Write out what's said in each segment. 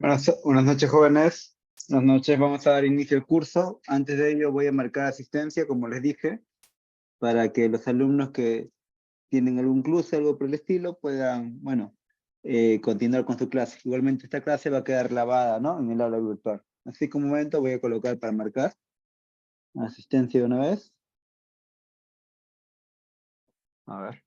Buenas noches, jóvenes. Buenas noches, vamos a dar inicio al curso. Antes de ello voy a marcar asistencia, como les dije, para que los alumnos que tienen algún cruce, algo por el estilo, puedan, bueno, continuar con su clase. Igualmente esta clase va a quedar grabada, ¿no? En el aula virtual. Así que un momento voy a colocar para marcar asistencia de una vez. A ver.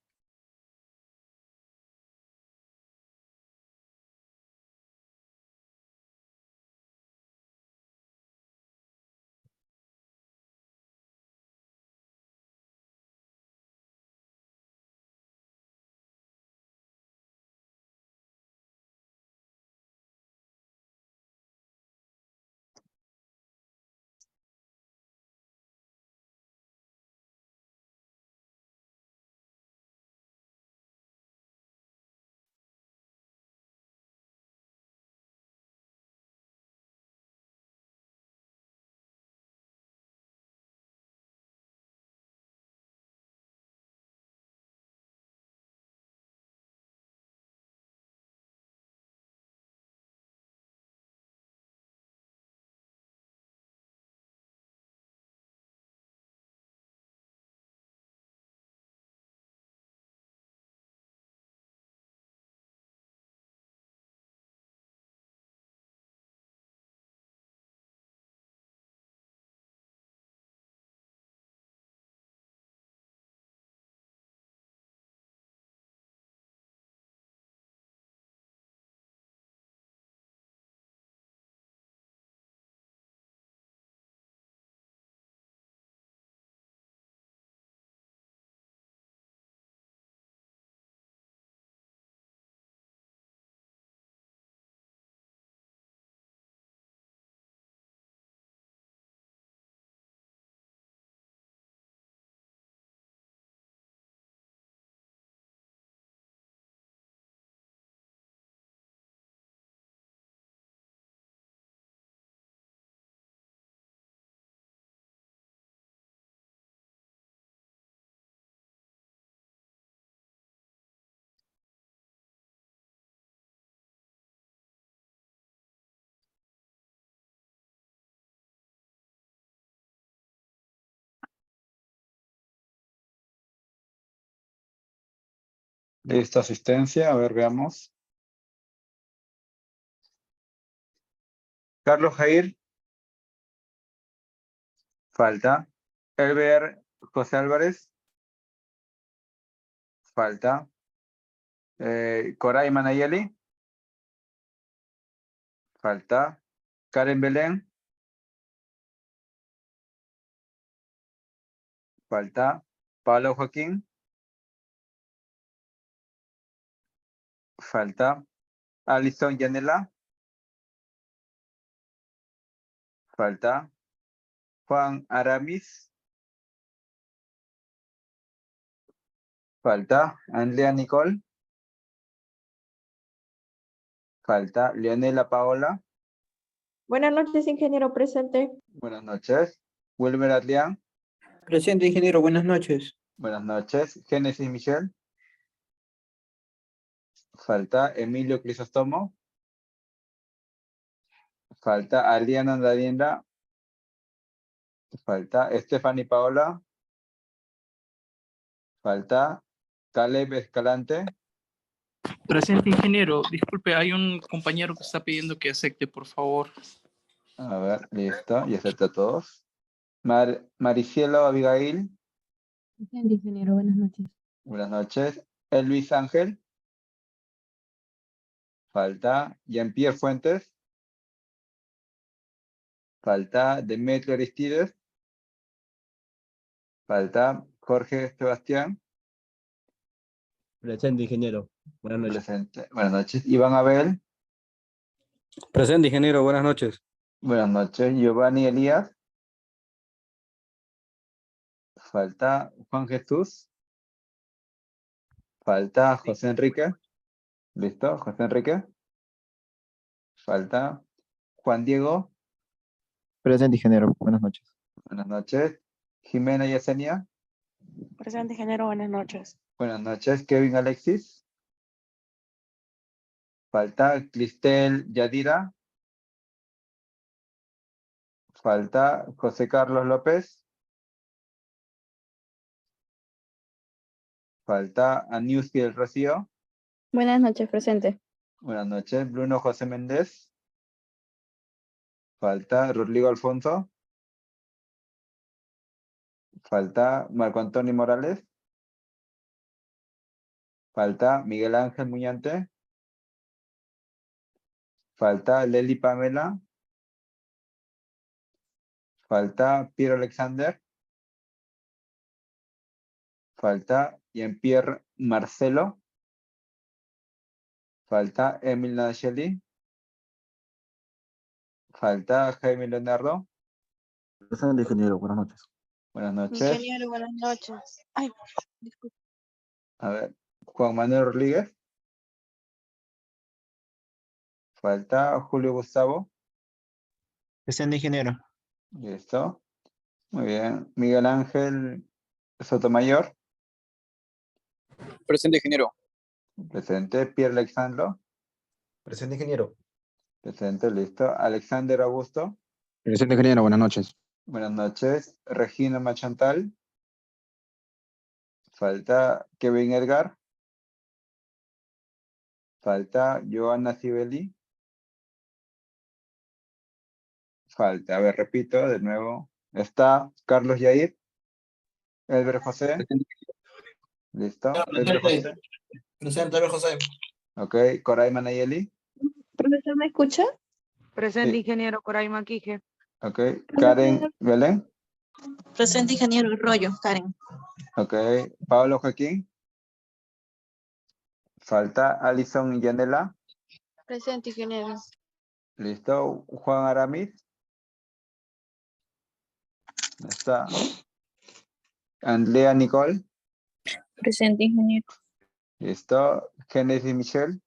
Listo, asistencia. A ver, veamos. Carlos Jair. Falta. Elber José Álvarez. Falta. Coray Manayeli. Falta. Karen Belén. Falta. Pablo Joaquín. Falta. Alison Yanela. Falta. Juan Aramis. Falta. Andrea Nicole. Falta. Leonela Paola. Buenas noches, ingeniero presente. Buenas noches. Wilmer Adrián. Presente, ingeniero, buenas noches. Buenas noches. Génesis Michelle. Falta. Emilio Crisóstomo. Falta. Adriana Daniela. Falta. Stephanie Paola. Falta. Caleb Escalante. Presente, ingeniero. Disculpe, hay un compañero que está pidiendo que acepte, por favor. A ver, listo. Y acepta a todos. Maricielo Abigail. Presente, ingeniero, buenas noches. Buenas noches. Luis Ángel. Falta. Jean-Pierre Fuentes. Falta. Demetrio Aristides. Falta. Jorge Sebastián. Presente, ingeniero. Buenas noches. Presente. Buenas noches. Iván Abel. Presente, ingeniero, buenas noches. Buenas noches. Giovanni Elías. Falta. Juan Jesús. Falta. José Enrique. ¿Listo? José Enrique. Falta. Juan Diego. Presente, ingeniero. Buenas noches. Buenas noches. Jimena Yesenia. Presente, ingeniero, buenas noches. Buenas noches. Kevin Alexis. Falta. Cristel Yadira. Falta José Carlos López. Falta Aniuski del Rocío. Buenas noches, presente. Buenas noches. Bruno José Méndez. Falta Rodrigo Alfonso. Falta Marco Antonio Morales. Falta Miguel Ángel Muñante. Falta Lely Pamela. Falta Piero Alexander. Falta Jean-Pierre Marcelo. Falta Emil Nadacheli. Falta Jaime Leonardo. Presente, ingeniero. Buenas noches. Buenas noches. Ingeniero, buenas noches. Ay, disculpe. A ver, Juan Manuel Rodríguez. Falta Julio Gustavo. Presente, ingeniero. Listo. Muy bien. Miguel Ángel Sotomayor. Presente, ingeniero. Presente. Pierre Alexandro. Presente, ingeniero. Presente, listo. Alexander Augusto. Presente, ingeniero. Buenas noches. Buenas noches. Regina Machantal. Falta Kevin Edgar. Falta Joana Sibeli. Falta, a ver, repito de nuevo. Está Carlos Yair. Elber José. Listo. Elber José. Presente, José. Ok. Coray Manayeli. ¿Profesor me escucha? Presente, Sí. ingeniero Coraima Quije. Ok. Karen Belén. Presente, ingeniero Arroyo, Karen. Ok. Pablo Joaquín. Falta Alison Yanela. Presente, ingeniero. Listo. Juan Aramis. Está. Andrea Nicole. Presente, ingeniero. Listo. Genesis Michelle.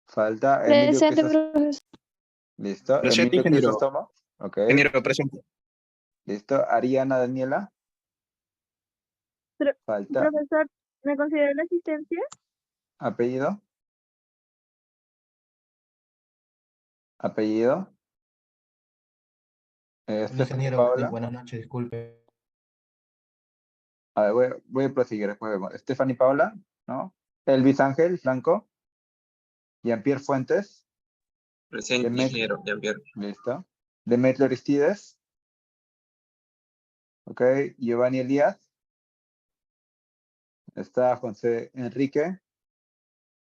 Falta Emilio Presente, Crisóstomo. profesor. Listo. Presente, Emilio ingeniero. Crisóstomo. Ok. Ingeniero, presente. Listo. Ariana Daniela. Falta Profesor, ¿me considera la asistencia? apellido. Apellido. Stephanie Ingeniero, Paola. buenas noches, disculpe. A ver, voy a proseguir después vemos. Stephanie Paola, ¿no? Elvis Ángel Franco. Jean-Pierre Fuentes. Presente, Demet- ingeniero. Jean-Pierre. Listo. Demetrio Aristides. Ok. Giovanni Elías. Está José Enrique.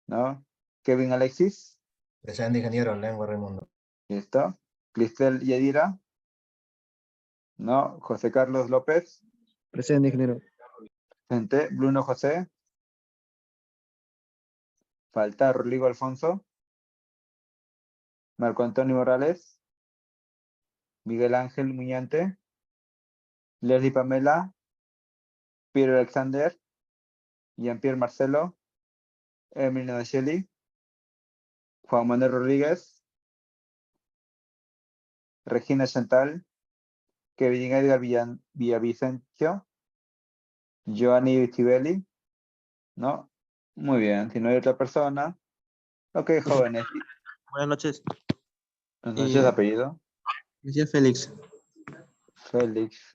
¿No? Kevin Alexis. Presente, ingeniero, Lengua Raimundo. Listo. Cristel Yedira. ¿No? José Carlos López. Presente, ingeniero. Presente. Bruno José. Falta Rodrigo Alfonso. Marco Antonio Morales. Miguel Ángel Muñante. Leslie Pamela. Piero Alexander. Jean-Pierre Marcelo. Emil Nadacheli. Juan Manuel Rodríguez. Regina Chantal. Kevin Edgar Villavicencio. Giovanni Tibelli. ¿No? Muy bien. Si no hay otra persona. Ok, jóvenes. Buenas noches. Buenas noches, apellido. Decía Félix. Félix.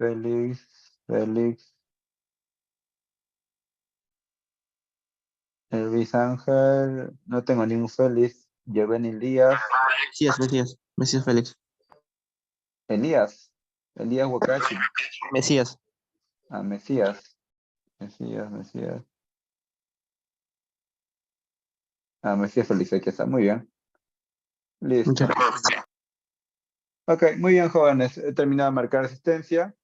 Elvis Ángel. No tengo ningún Félix. Giovanni Elías. Mesías Félix. Elías Wakashi. Mesías. Ah, Mesías. Ah, Mesías Félix, aquí está. Muy bien. Listo. Muchas gracias. Ok, muy bien, jóvenes. He terminado de marcar asistencia.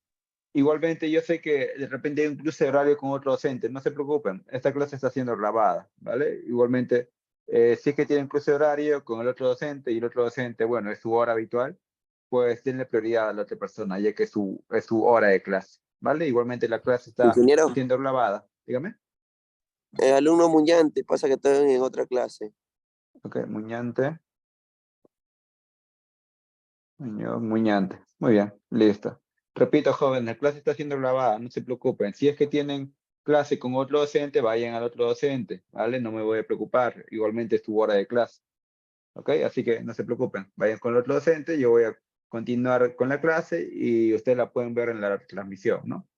Igualmente, yo sé que de repente hay un cruce de horario con otro docente. No se preocupen. Esta clase está siendo grabada, ¿vale? Igualmente, si es que tienen cruce de horario con el otro docente y el otro docente, bueno, es su hora habitual, pues denle prioridad a la otra persona, ya que es su hora de clase, ¿vale? Igualmente, la clase está Ingeniero, siendo grabada. Dígame. alumno Muñante, pasa que están en otra clase. Ok, Muñante. Muñante. Muy bien, listo. Repito, jóvenes, la clase está siendo grabada, no se preocupen. Si es que tienen clase con otro docente, vayan al otro docente, ¿vale? No me voy a preocupar. Igualmente es tu hora de clase. ¿Ok? Así que no se preocupen. Vayan con el otro docente, yo voy a continuar con la clase y ustedes la pueden ver en la transmisión, ¿no?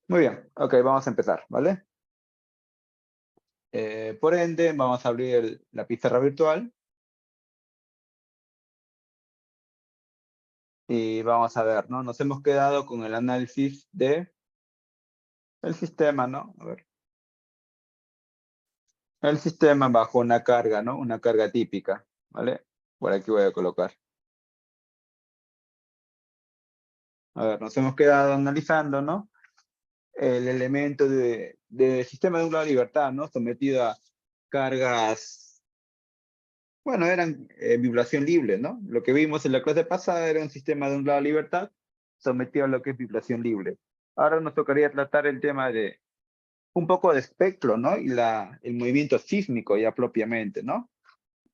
Muy bien, ok, vamos a empezar, ¿vale? Por ende, vamos a abrir la pizarra virtual. Y vamos a ver, ¿no? Nos hemos quedado con el análisis de el sistema, ¿no? A ver. El sistema bajo una carga, ¿no? Una carga típica, ¿vale? Por aquí voy a colocar. A ver, nos hemos quedado analizando, ¿no? El elemento de sistema de un grado de libertad, ¿no? Sometido a cargas, bueno, eran vibración libre, ¿no? Lo que vimos en la clase pasada era un sistema de un grado de libertad sometido a lo que es vibración libre. Ahora nos tocaría tratar el tema de un poco de espectro, ¿no? Y el movimiento sísmico ya propiamente, ¿no?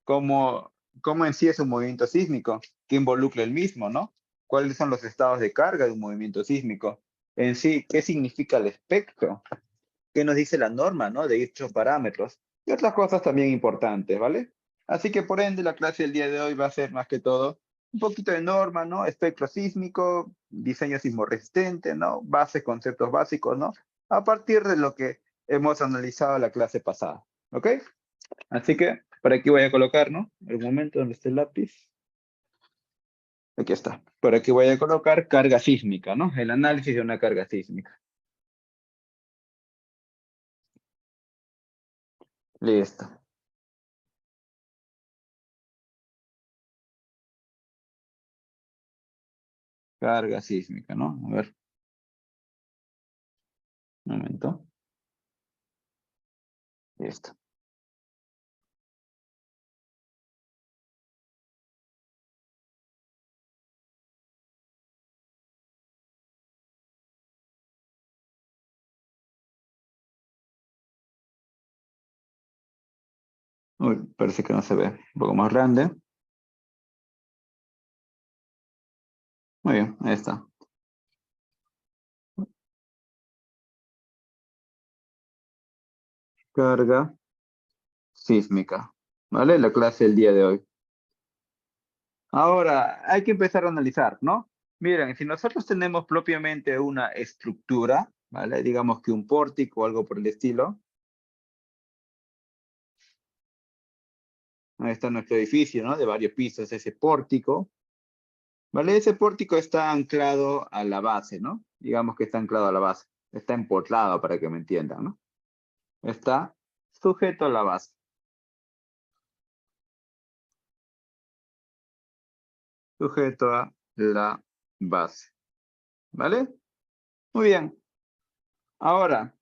¿Cómo en sí es un movimiento sísmico? ¿Qué involucra el mismo, no? ¿Cuáles son los estados de carga de un movimiento sísmico? En sí, ¿qué significa el espectro? ¿Qué nos dice la norma, no? De dichos parámetros. Y otras cosas también importantes, ¿vale? Así que por ende la clase del día de hoy va a ser más que todo un poquito de norma, ¿no? Espectro sísmico, diseño sismoresistente, ¿no? Bases, conceptos básicos, ¿no? A partir de lo que hemos analizado la clase pasada, ¿ok? Así que por aquí voy a colocar, ¿no? El momento donde esté el lápiz. Aquí está. Por aquí voy a colocar carga sísmica, ¿no? El análisis de una carga sísmica. Listo. Carga sísmica, ¿no? A ver. Un momento. Listo. Uy, parece que no se ve. Un poco más grande. Muy bien, ahí está. Carga sísmica. ¿Vale? La clase del día de hoy. Ahora, hay que empezar a analizar, ¿no? Miren, si nosotros tenemos propiamente una estructura, ¿vale? Digamos que un pórtico o algo por el estilo. Ahí está nuestro edificio, ¿no? De varios pisos, ese pórtico. ¿Vale? Ese pórtico está anclado a la base, ¿no? Digamos que está anclado a la base. Está empotrado para que me entiendan, ¿no? Está sujeto a la base. Sujeto a la base. ¿Vale? Muy bien. Ahora,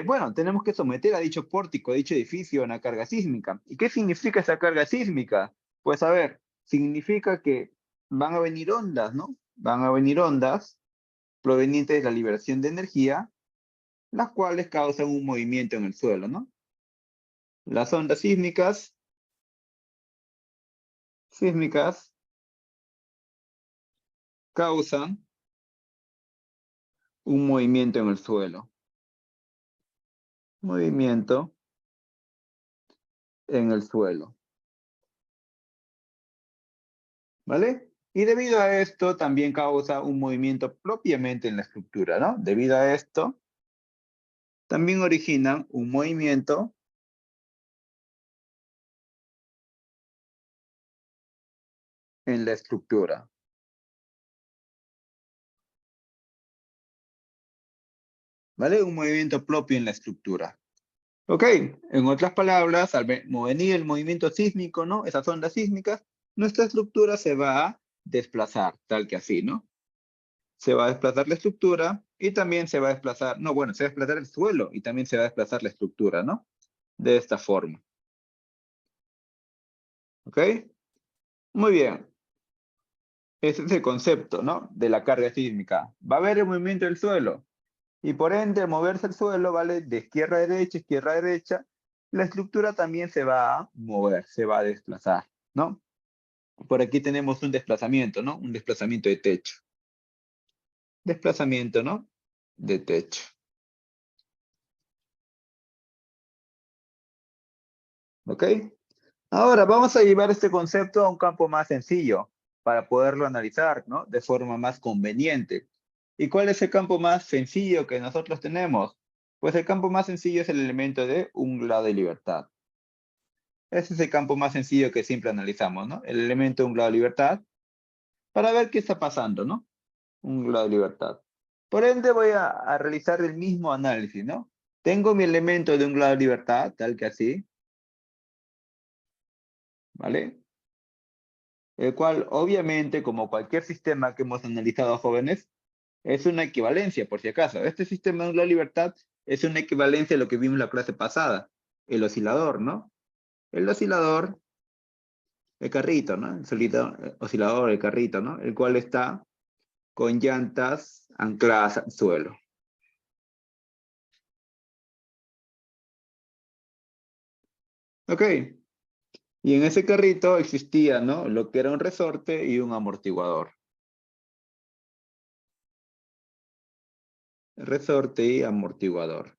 bueno, tenemos que someter a dicho pórtico, a dicho edificio, a una carga sísmica. ¿Y qué significa esa carga sísmica? Pues a ver, significa que van a venir ondas, ¿no? Van a venir ondas provenientes de la liberación de energía, las cuales causan un movimiento en el suelo, ¿no? Las ondas sísmicas causan un movimiento en el suelo. Movimiento en el suelo. ¿Vale? Y debido a esto también causa un movimiento propiamente en la estructura, ¿no? Debido a esto, también originan un movimiento en la estructura. ¿Vale? Un movimiento propio en la estructura. Ok, en otras palabras, al venir el movimiento sísmico, ¿no? Esas ondas sísmicas, nuestra estructura se va a desplazar, tal que así, ¿no? Se va a desplazar la estructura y también se va a desplazar, no, bueno, se va a desplazar el suelo y también se va a desplazar la estructura, ¿no? De esta forma. ¿Ok? Muy bien. Ese es el concepto, ¿no? De la carga sísmica. Va a haber el movimiento del suelo. Y por ende, al moverse el suelo, ¿vale? De izquierda a derecha, la estructura también se va a mover, se va a desplazar, ¿no? Por aquí tenemos un desplazamiento, ¿no? Un desplazamiento de techo. Desplazamiento, ¿no? De techo. ¿Ok? Ahora vamos a llevar este concepto a un campo más sencillo. para poderlo analizar, ¿no? De forma más conveniente. ¿Y cuál es el campo más sencillo que nosotros tenemos? Pues el campo más sencillo es el elemento de un grado de libertad. Ese es el campo más sencillo que siempre analizamos, ¿no? El elemento de un grado de libertad, para ver qué está pasando, ¿no? Un grado de libertad. Por ende, voy a realizar el mismo análisis, ¿no? Tengo mi elemento de un grado de libertad, tal que así. ¿Vale? El cual, obviamente, como cualquier sistema que hemos analizado, jóvenes, es una equivalencia, por si acaso. Este sistema de un grado de libertad es una equivalencia a lo que vimos en la clase pasada. El oscilador, ¿no? El oscilador, el carrito, ¿no? El oscilador, el carrito, ¿no? El cual está con llantas ancladas al suelo. Ok. Y en ese carrito existía, ¿no? Lo que era un resorte y un amortiguador. Resorte y amortiguador.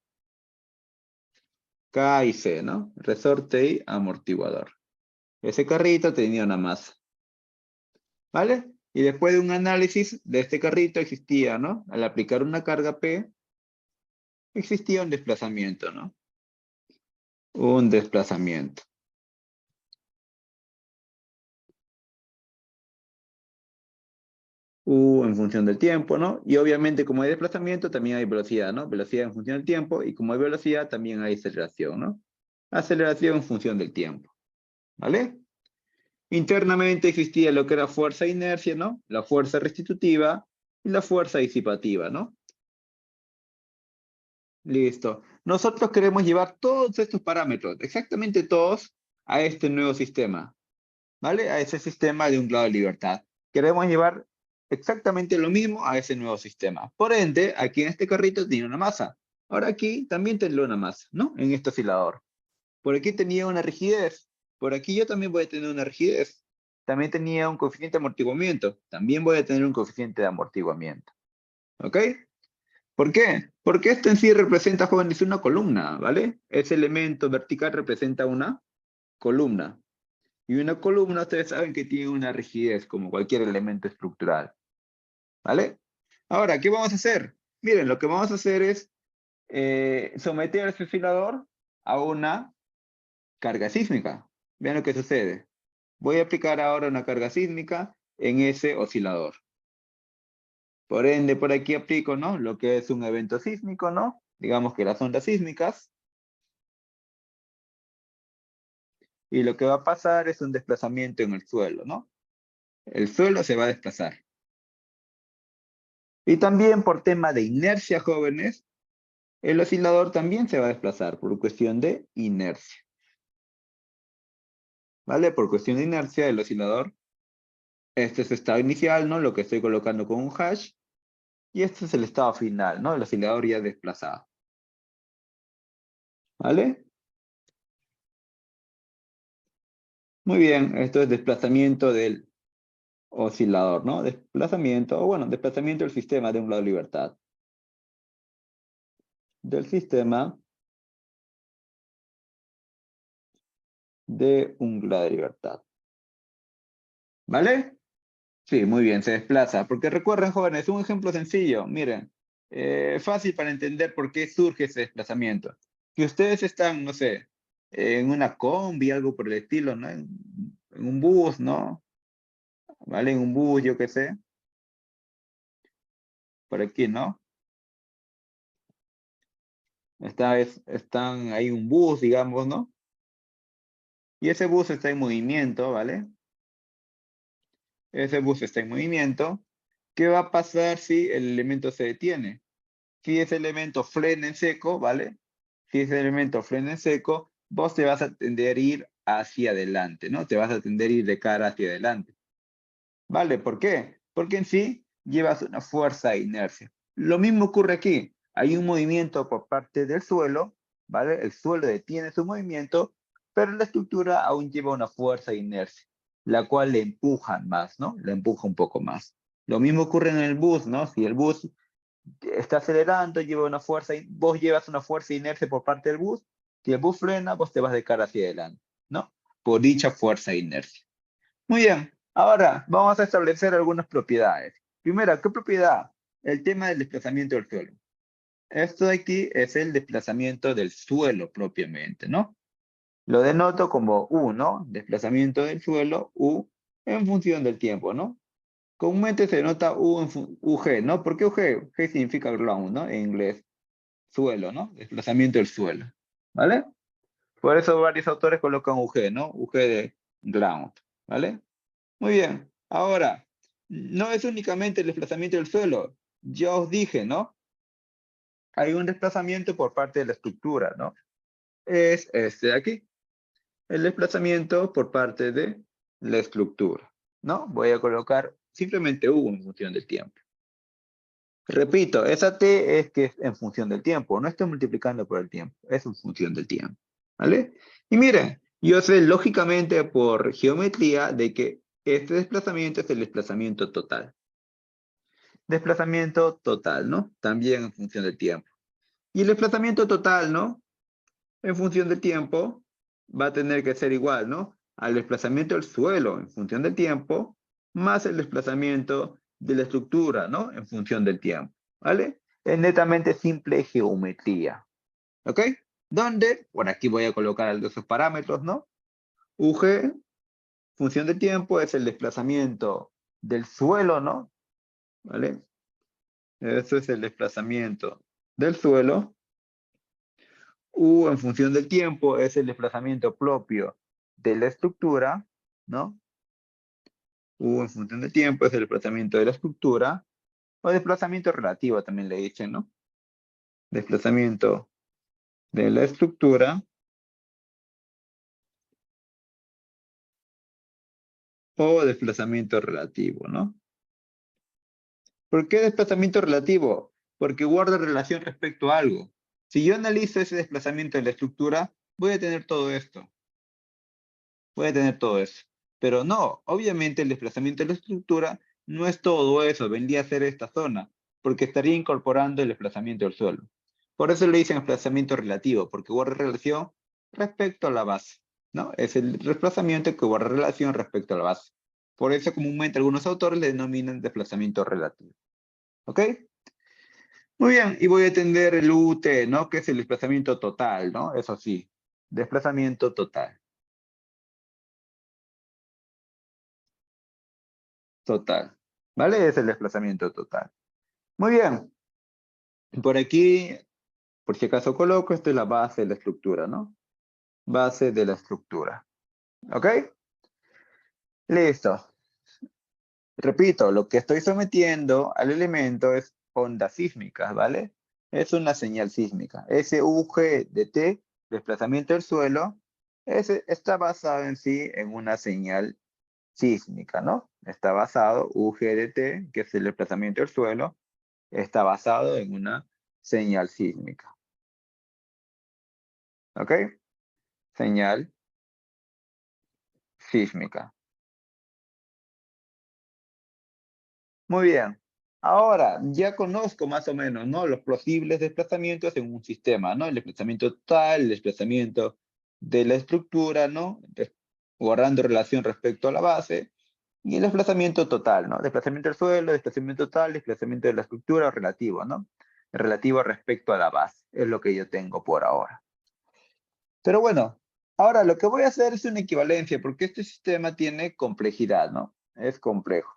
K y C, ¿no? Resorte y amortiguador. Ese carrito tenía una masa. ¿Vale? Y después de un análisis de este carrito existía, ¿no? Al aplicar una carga P, existía un desplazamiento, ¿no? Un desplazamiento. U en función del tiempo, ¿no? Y obviamente como hay desplazamiento, también hay velocidad, ¿no? Velocidad en función del tiempo, y como hay velocidad, también hay aceleración, ¿no? Aceleración en función del tiempo, ¿vale? Internamente existía lo que era fuerza e inercia, ¿no? La fuerza restitutiva y la fuerza disipativa, ¿no? Listo. Nosotros queremos llevar todos estos parámetros, exactamente todos, a este nuevo sistema, ¿vale? A ese sistema de un grado de libertad. Queremos llevar exactamente lo mismo a ese nuevo sistema. Por ende, aquí en este carrito tiene una masa. Ahora aquí también tendrá una masa, ¿no? En este oscilador. Por aquí tenía una rigidez. Por aquí yo también voy a tener una rigidez. También tenía un coeficiente de amortiguamiento. También voy a tener un coeficiente de amortiguamiento. ¿Ok? ¿Por qué? Porque esto en sí representa, jóvenes, una columna, ¿vale? Ese elemento vertical representa una columna. Y una columna, ustedes saben que tiene una rigidez, como cualquier elemento estructural. ¿Vale? Ahora, ¿qué vamos a hacer? Miren, lo que vamos a hacer es someter ese oscilador a una carga sísmica. Vean lo que sucede. Voy a aplicar ahora una carga sísmica en ese oscilador. Por ende, por aquí aplico, ¿no? Lo que es un evento sísmico, ¿no? Digamos que las ondas sísmicas. Y lo que va a pasar es un desplazamiento en el suelo, ¿no? El suelo se va a desplazar. Y también por tema de inercia, jóvenes, el oscilador también se va a desplazar por cuestión de inercia. ¿Vale? Por cuestión de inercia, el oscilador, este es su estado inicial, ¿no? Lo que estoy colocando con un hash. Y este es el estado final, ¿no? El oscilador ya desplazado. ¿Vale? Muy bien, esto es desplazamiento del oscilador, ¿no? Desplazamiento, o bueno, desplazamiento del sistema de un grado de libertad. Del sistema de un grado de libertad. ¿Vale? Sí, muy bien, se desplaza. Porque recuerden, jóvenes, un ejemplo sencillo. Miren, fácil para entender por qué surge ese desplazamiento. Si ustedes están, no sé, en una combi, algo por el estilo, ¿no? En un bus, ¿no? ¿Vale? En un bus, yo qué sé. Por aquí, ¿no? Están ahí un bus, digamos, ¿no? Y ese bus está en movimiento, ¿vale? Ese bus está en movimiento. ¿Qué va a pasar si el elemento se detiene? Si ese elemento frena en seco, ¿vale? Si ese elemento frena en seco, vos te vas a tender a ir hacia adelante, ¿no? Te vas a tender a ir de cara hacia adelante. ¿Vale? ¿Por qué? Porque en sí llevas una fuerza de inercia. Lo mismo ocurre aquí. Hay un movimiento por parte del suelo, ¿vale? El suelo detiene su movimiento, pero la estructura aún lleva una fuerza de inercia, la cual le empuja más, ¿no? Le empuja un poco más. Lo mismo ocurre en el bus, ¿no? Si el bus está acelerando, lleva una fuerza, vos llevas una fuerza de inercia por parte del bus, si el bus frena, vos te vas de cara hacia adelante, ¿no? Por dicha fuerza de inercia. Muy bien. Ahora, vamos a establecer algunas propiedades. Primera, ¿qué propiedad? El tema del desplazamiento del suelo. Esto de aquí es el desplazamiento del suelo propiamente, ¿no? Lo denoto como U, ¿no? Desplazamiento del suelo, U, en función del tiempo, ¿no? Comúnmente se denota UG, ¿no? ¿Por qué UG? G significa ground, ¿no? En inglés, suelo, ¿no? Desplazamiento del suelo, ¿vale? Por eso varios autores colocan UG, ¿no? UG de ground, ¿vale? Muy bien. Ahora, no es únicamente el desplazamiento del suelo. Ya os dije, ¿no? Hay un desplazamiento por parte de la estructura, ¿no? Es este de aquí. El desplazamiento por parte de la estructura, ¿no? Voy a colocar simplemente U en función del tiempo. Repito, esa T es que es en función del tiempo, no estoy multiplicando por el tiempo, es en función del tiempo, ¿vale? Y miren, yo sé lógicamente por geometría de que este desplazamiento es el desplazamiento total. Desplazamiento total, ¿no? También en función del tiempo. Y el desplazamiento total, ¿no? En función del tiempo, va a tener que ser igual, ¿no? Al desplazamiento del suelo en función del tiempo, más el desplazamiento de la estructura, ¿no? En función del tiempo, ¿vale? Es netamente simple geometría, ¿ok? Donde, por aquí voy a colocar algunos de esos parámetros, ¿no? UG, función del tiempo, es el desplazamiento del suelo, ¿no? ¿Vale? Eso es el desplazamiento del suelo. U en función del tiempo es el desplazamiento propio de la estructura, ¿no? U en función del tiempo es el desplazamiento de la estructura, o desplazamiento relativo también le dicen, ¿no? Desplazamiento de la estructura, o desplazamiento relativo, ¿no? ¿Por qué desplazamiento relativo? Porque guarda relación respecto a algo. Si yo analizo ese desplazamiento de la estructura, voy a tener todo esto. Voy a tener todo eso. Pero no, obviamente el desplazamiento de la estructura no es todo eso, vendría a ser esta zona, porque estaría incorporando el desplazamiento del suelo. Por eso le dicen desplazamiento relativo, porque guarda relación respecto a la base, ¿no? Es el desplazamiento que guarda relación respecto a la base. Por eso comúnmente algunos autores le denominan desplazamiento relativo. ¿Ok? Muy bien, y voy a entender el UT, ¿no? Que es el desplazamiento total, ¿no? Eso sí, desplazamiento total. Total. ¿Vale? Es el desplazamiento total. Muy bien. Por aquí, por si acaso coloco, esta es la base de la estructura, ¿no? Base de la estructura. ¿Ok? Listo. Repito, lo que estoy sometiendo al elemento es ondas sísmicas, ¿vale? Es una señal sísmica. Ese UG de T, desplazamiento del suelo, ese está basado en sí en una señal sísmica, ¿no? Está basado, UG de T, que es el desplazamiento del suelo, está basado en una señal sísmica. ¿Ok? Señal sísmica. Muy bien. Ahora, ya conozco más o menos, ¿no? Los posibles desplazamientos en un sistema, ¿no? El desplazamiento total, el desplazamiento de la estructura, ¿no? Guardando relación respecto a la base. Y el desplazamiento total, ¿no? Desplazamiento del suelo, desplazamiento total, desplazamiento de la estructura relativo, ¿no? Relativo respecto a la base. Es lo que yo tengo por ahora. Pero bueno, ahora lo que voy a hacer es una equivalencia, porque este sistema tiene complejidad, ¿no? Es complejo.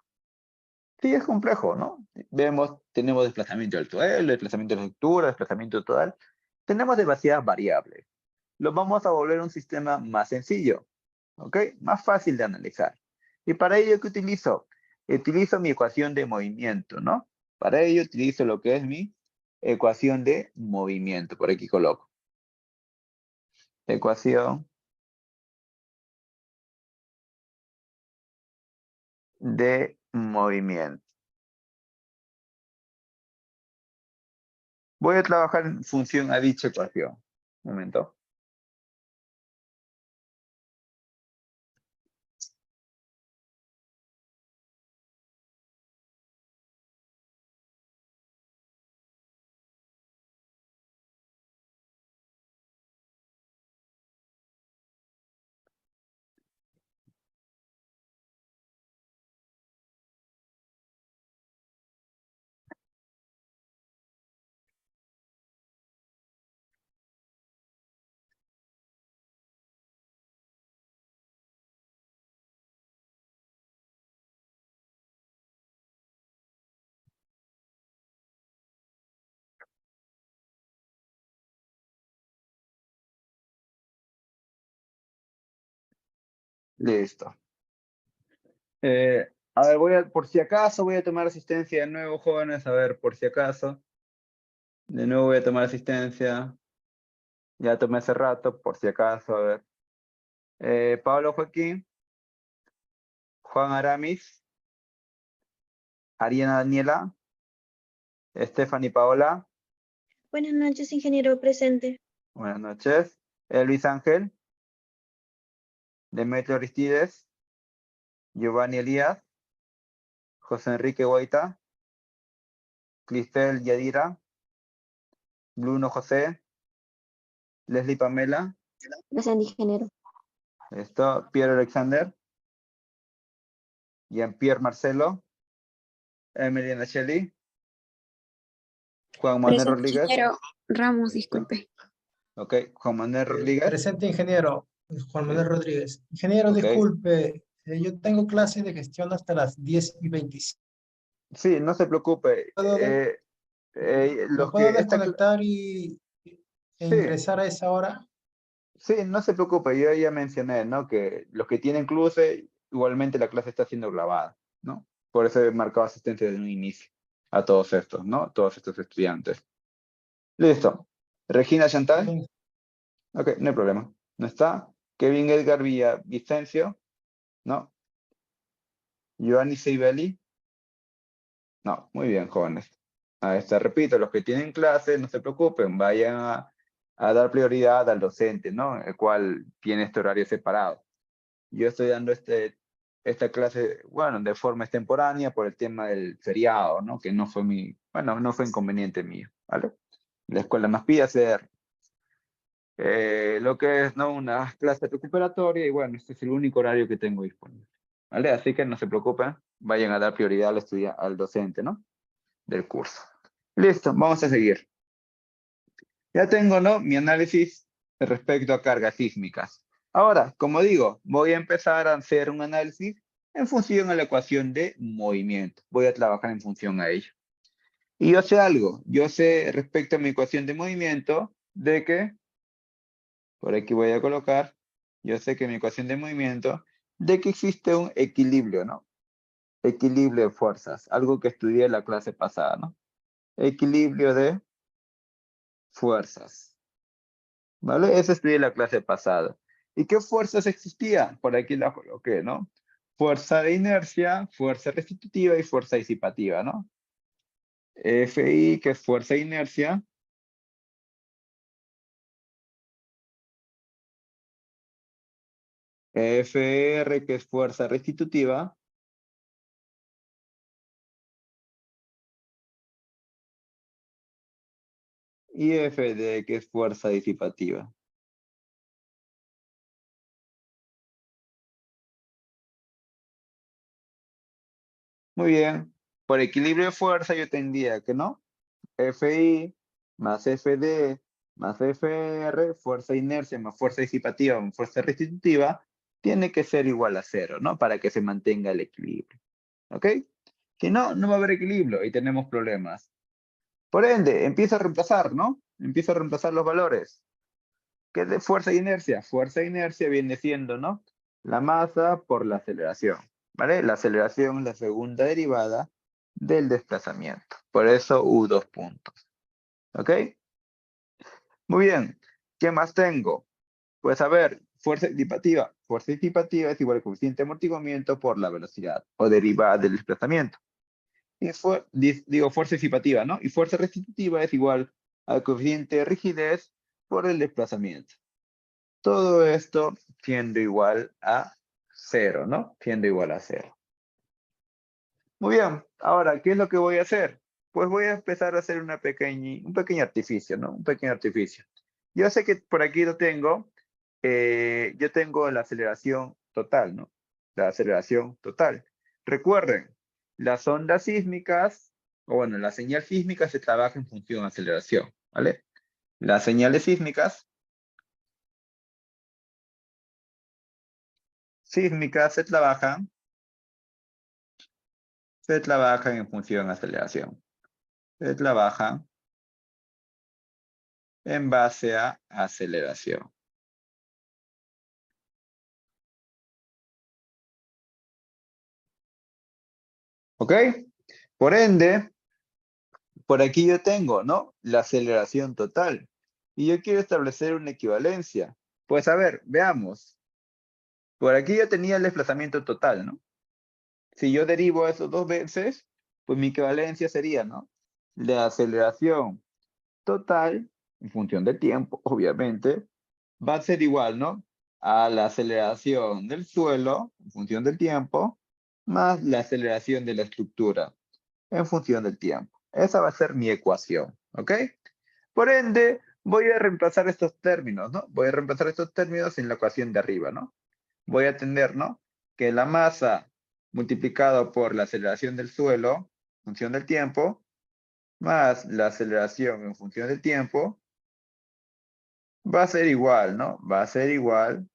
Sí, es complejo, ¿no? Tenemos desplazamiento del suelo, desplazamiento de la estructura, desplazamiento total. Tenemos demasiadas variables. Lo vamos a volver un sistema más sencillo, ¿ok? Más fácil de analizar. Y para ello, ¿qué utilizo? Utilizo mi ecuación de movimiento, ¿no? Para ello utilizo lo que es mi ecuación de movimiento. Por aquí coloco. Ecuación de movimiento. Voy a trabajar en función a dicha ecuación. Un momento. Listo. A ver, por si acaso voy a tomar asistencia de nuevo, jóvenes. A ver, por si acaso. De nuevo voy a tomar asistencia. Ya tomé hace rato, por si acaso. A ver. Pablo Joaquín. Juan Aramis. Ariana Daniela. Stephanie Paola. Buenas noches, ingeniero presente. Buenas noches. Luis Ángel. Demetrio Aristides. Giovanni Elías. José Enrique Guaita. Cristel Yadira. Bruno José. Leslie Pamela. Presente, ingeniero. Esto, Pierre Alexander. Jean-Pierre Marcelo. Emily Nacheli. Juan Manuel Rodríguez. Ramos, disculpe. Ok, Juan Manuel Rodríguez. Presente, ingeniero. Juan Manuel Rodríguez. Ingeniero, Ok. disculpe. Yo tengo clase de gestión hasta las 10:25. Sí, no se preocupe. ¿Me Los puedo que desconectar e ingresar a esa hora? Sí, no se preocupe, yo ya mencioné, ¿no? Que los que tienen cruce, igualmente la clase está siendo grabada, ¿no? Por eso he marcado asistencia desde un inicio a todos estos, ¿no? Todos estos estudiantes. Listo. Regina Chantal. Sí. Ok, no hay problema. ¿No está? Kevin Edgar Vicencio. ¿No? Giovanni Seibeli. No, muy bien, jóvenes. Repito, los que tienen clase, no se preocupen, vayan a dar prioridad al docente, ¿no? El cual tiene este horario separado. Yo estoy dando esta clase, bueno, de forma extemporánea por el tema del feriado, ¿no? Que no fue no fue inconveniente mío, ¿vale? La escuela nos pide hacer lo que es, ¿no? Una clase recuperatoria y bueno, este es el único horario que tengo disponible, ¿vale? Así que no se preocupen, vayan a dar prioridad al docente, ¿no? Del curso. Listo, vamos a seguir. Ya tengo, ¿no? Mi análisis respecto a cargas sísmicas. Ahora, como digo, voy a empezar a hacer un análisis en función a la ecuación de movimiento. Voy a trabajar en función a ello. Y yo sé algo, yo sé respecto a mi ecuación de movimiento de que, por aquí voy a colocar, yo sé que mi ecuación de movimiento, de que existe un equilibrio, ¿no? Equilibrio de fuerzas, algo que estudié en la clase pasada, ¿no? Equilibrio de fuerzas. ¿Vale? Eso estudié en la clase pasada. ¿Y qué fuerzas existían? Por aquí la coloqué, ¿no? Fuerza de inercia, fuerza restitutiva y fuerza disipativa, ¿no? FI, que es fuerza de inercia. FR, que es fuerza restitutiva. Y FD, que es fuerza disipativa. Muy bien. Por equilibrio de fuerza yo tendría que, ¿no? FI más FD más FR, fuerza de inercia más fuerza disipativa más fuerza restitutiva, tiene que ser igual a 0, ¿no? Para que se mantenga el equilibrio. ¿Ok? Si no, no va a haber equilibrio y tenemos problemas. Por ende, empiezo a reemplazar, ¿no? Empiezo a reemplazar los valores. ¿Qué es de fuerza de inercia? Fuerza de inercia viene siendo, ¿no? La masa por la aceleración, ¿vale? La aceleración es la segunda derivada del desplazamiento. Por eso U 2 puntos. ¿Ok? Muy bien. ¿Qué más tengo? Pues a ver, fuerza disipativa. Fuerza disipativa es igual al coeficiente de amortiguamiento por la velocidad o derivada del desplazamiento. Y fuerza disipativa, ¿no? Y fuerza restitutiva es igual al coeficiente de rigidez por el desplazamiento. Todo esto siendo igual a 0, ¿no? Siendo igual a 0. Muy bien, ahora, ¿qué es lo que voy a hacer? Pues voy a empezar a hacer un pequeño artificio, ¿no? Un pequeño artificio. Yo sé que por aquí lo tengo. Yo tengo la aceleración total, ¿no? La aceleración total. Recuerden, las ondas sísmicas, o bueno, la señal sísmica se trabaja en función de aceleración, ¿vale? Las señales sísmicas se trabajan en función de aceleración. Se trabajan en base a aceleración. ¿Ok? Por ende, por aquí yo tengo, ¿no? La aceleración total. Y yo quiero establecer una equivalencia. Pues a ver, veamos. Por aquí yo tenía el desplazamiento total, ¿no? Si yo derivo eso 2 veces, pues mi equivalencia sería, ¿no? La aceleración total, en función del tiempo, obviamente, va a ser igual, ¿no? A la aceleración del suelo, en función del tiempo, más la aceleración de la estructura, en función del tiempo. Esa va a ser mi ecuación, ¿ok? Por ende, voy a reemplazar estos términos, ¿no? Voy a reemplazar estos términos en la ecuación de arriba, ¿no? Voy a tener, ¿no? Que la masa multiplicado por la aceleración del suelo, en función del tiempo, más la aceleración en función del tiempo, va a ser igual, ¿no? Va a ser igual,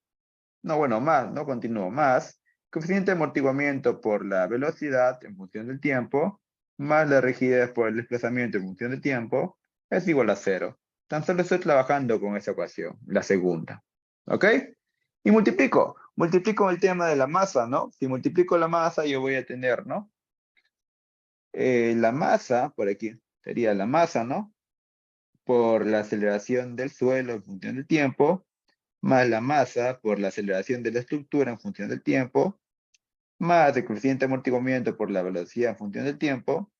no, bueno, más, ¿no? Continúo, más coeficiente de amortiguamiento por la velocidad en función del tiempo, más la rigidez por el desplazamiento en función del tiempo, es igual a 0. Tan solo estoy trabajando con esa ecuación, la segunda. ¿Ok? Y multiplico el tema de la masa, ¿no? Si multiplico la masa, yo voy a tener, ¿no? La masa, por aquí, sería la masa, ¿no? Por la aceleración del suelo en función del tiempo, más la masa por la aceleración de la estructura en función del tiempo, más el coeficiente de amortiguamiento por la velocidad en función del tiempo,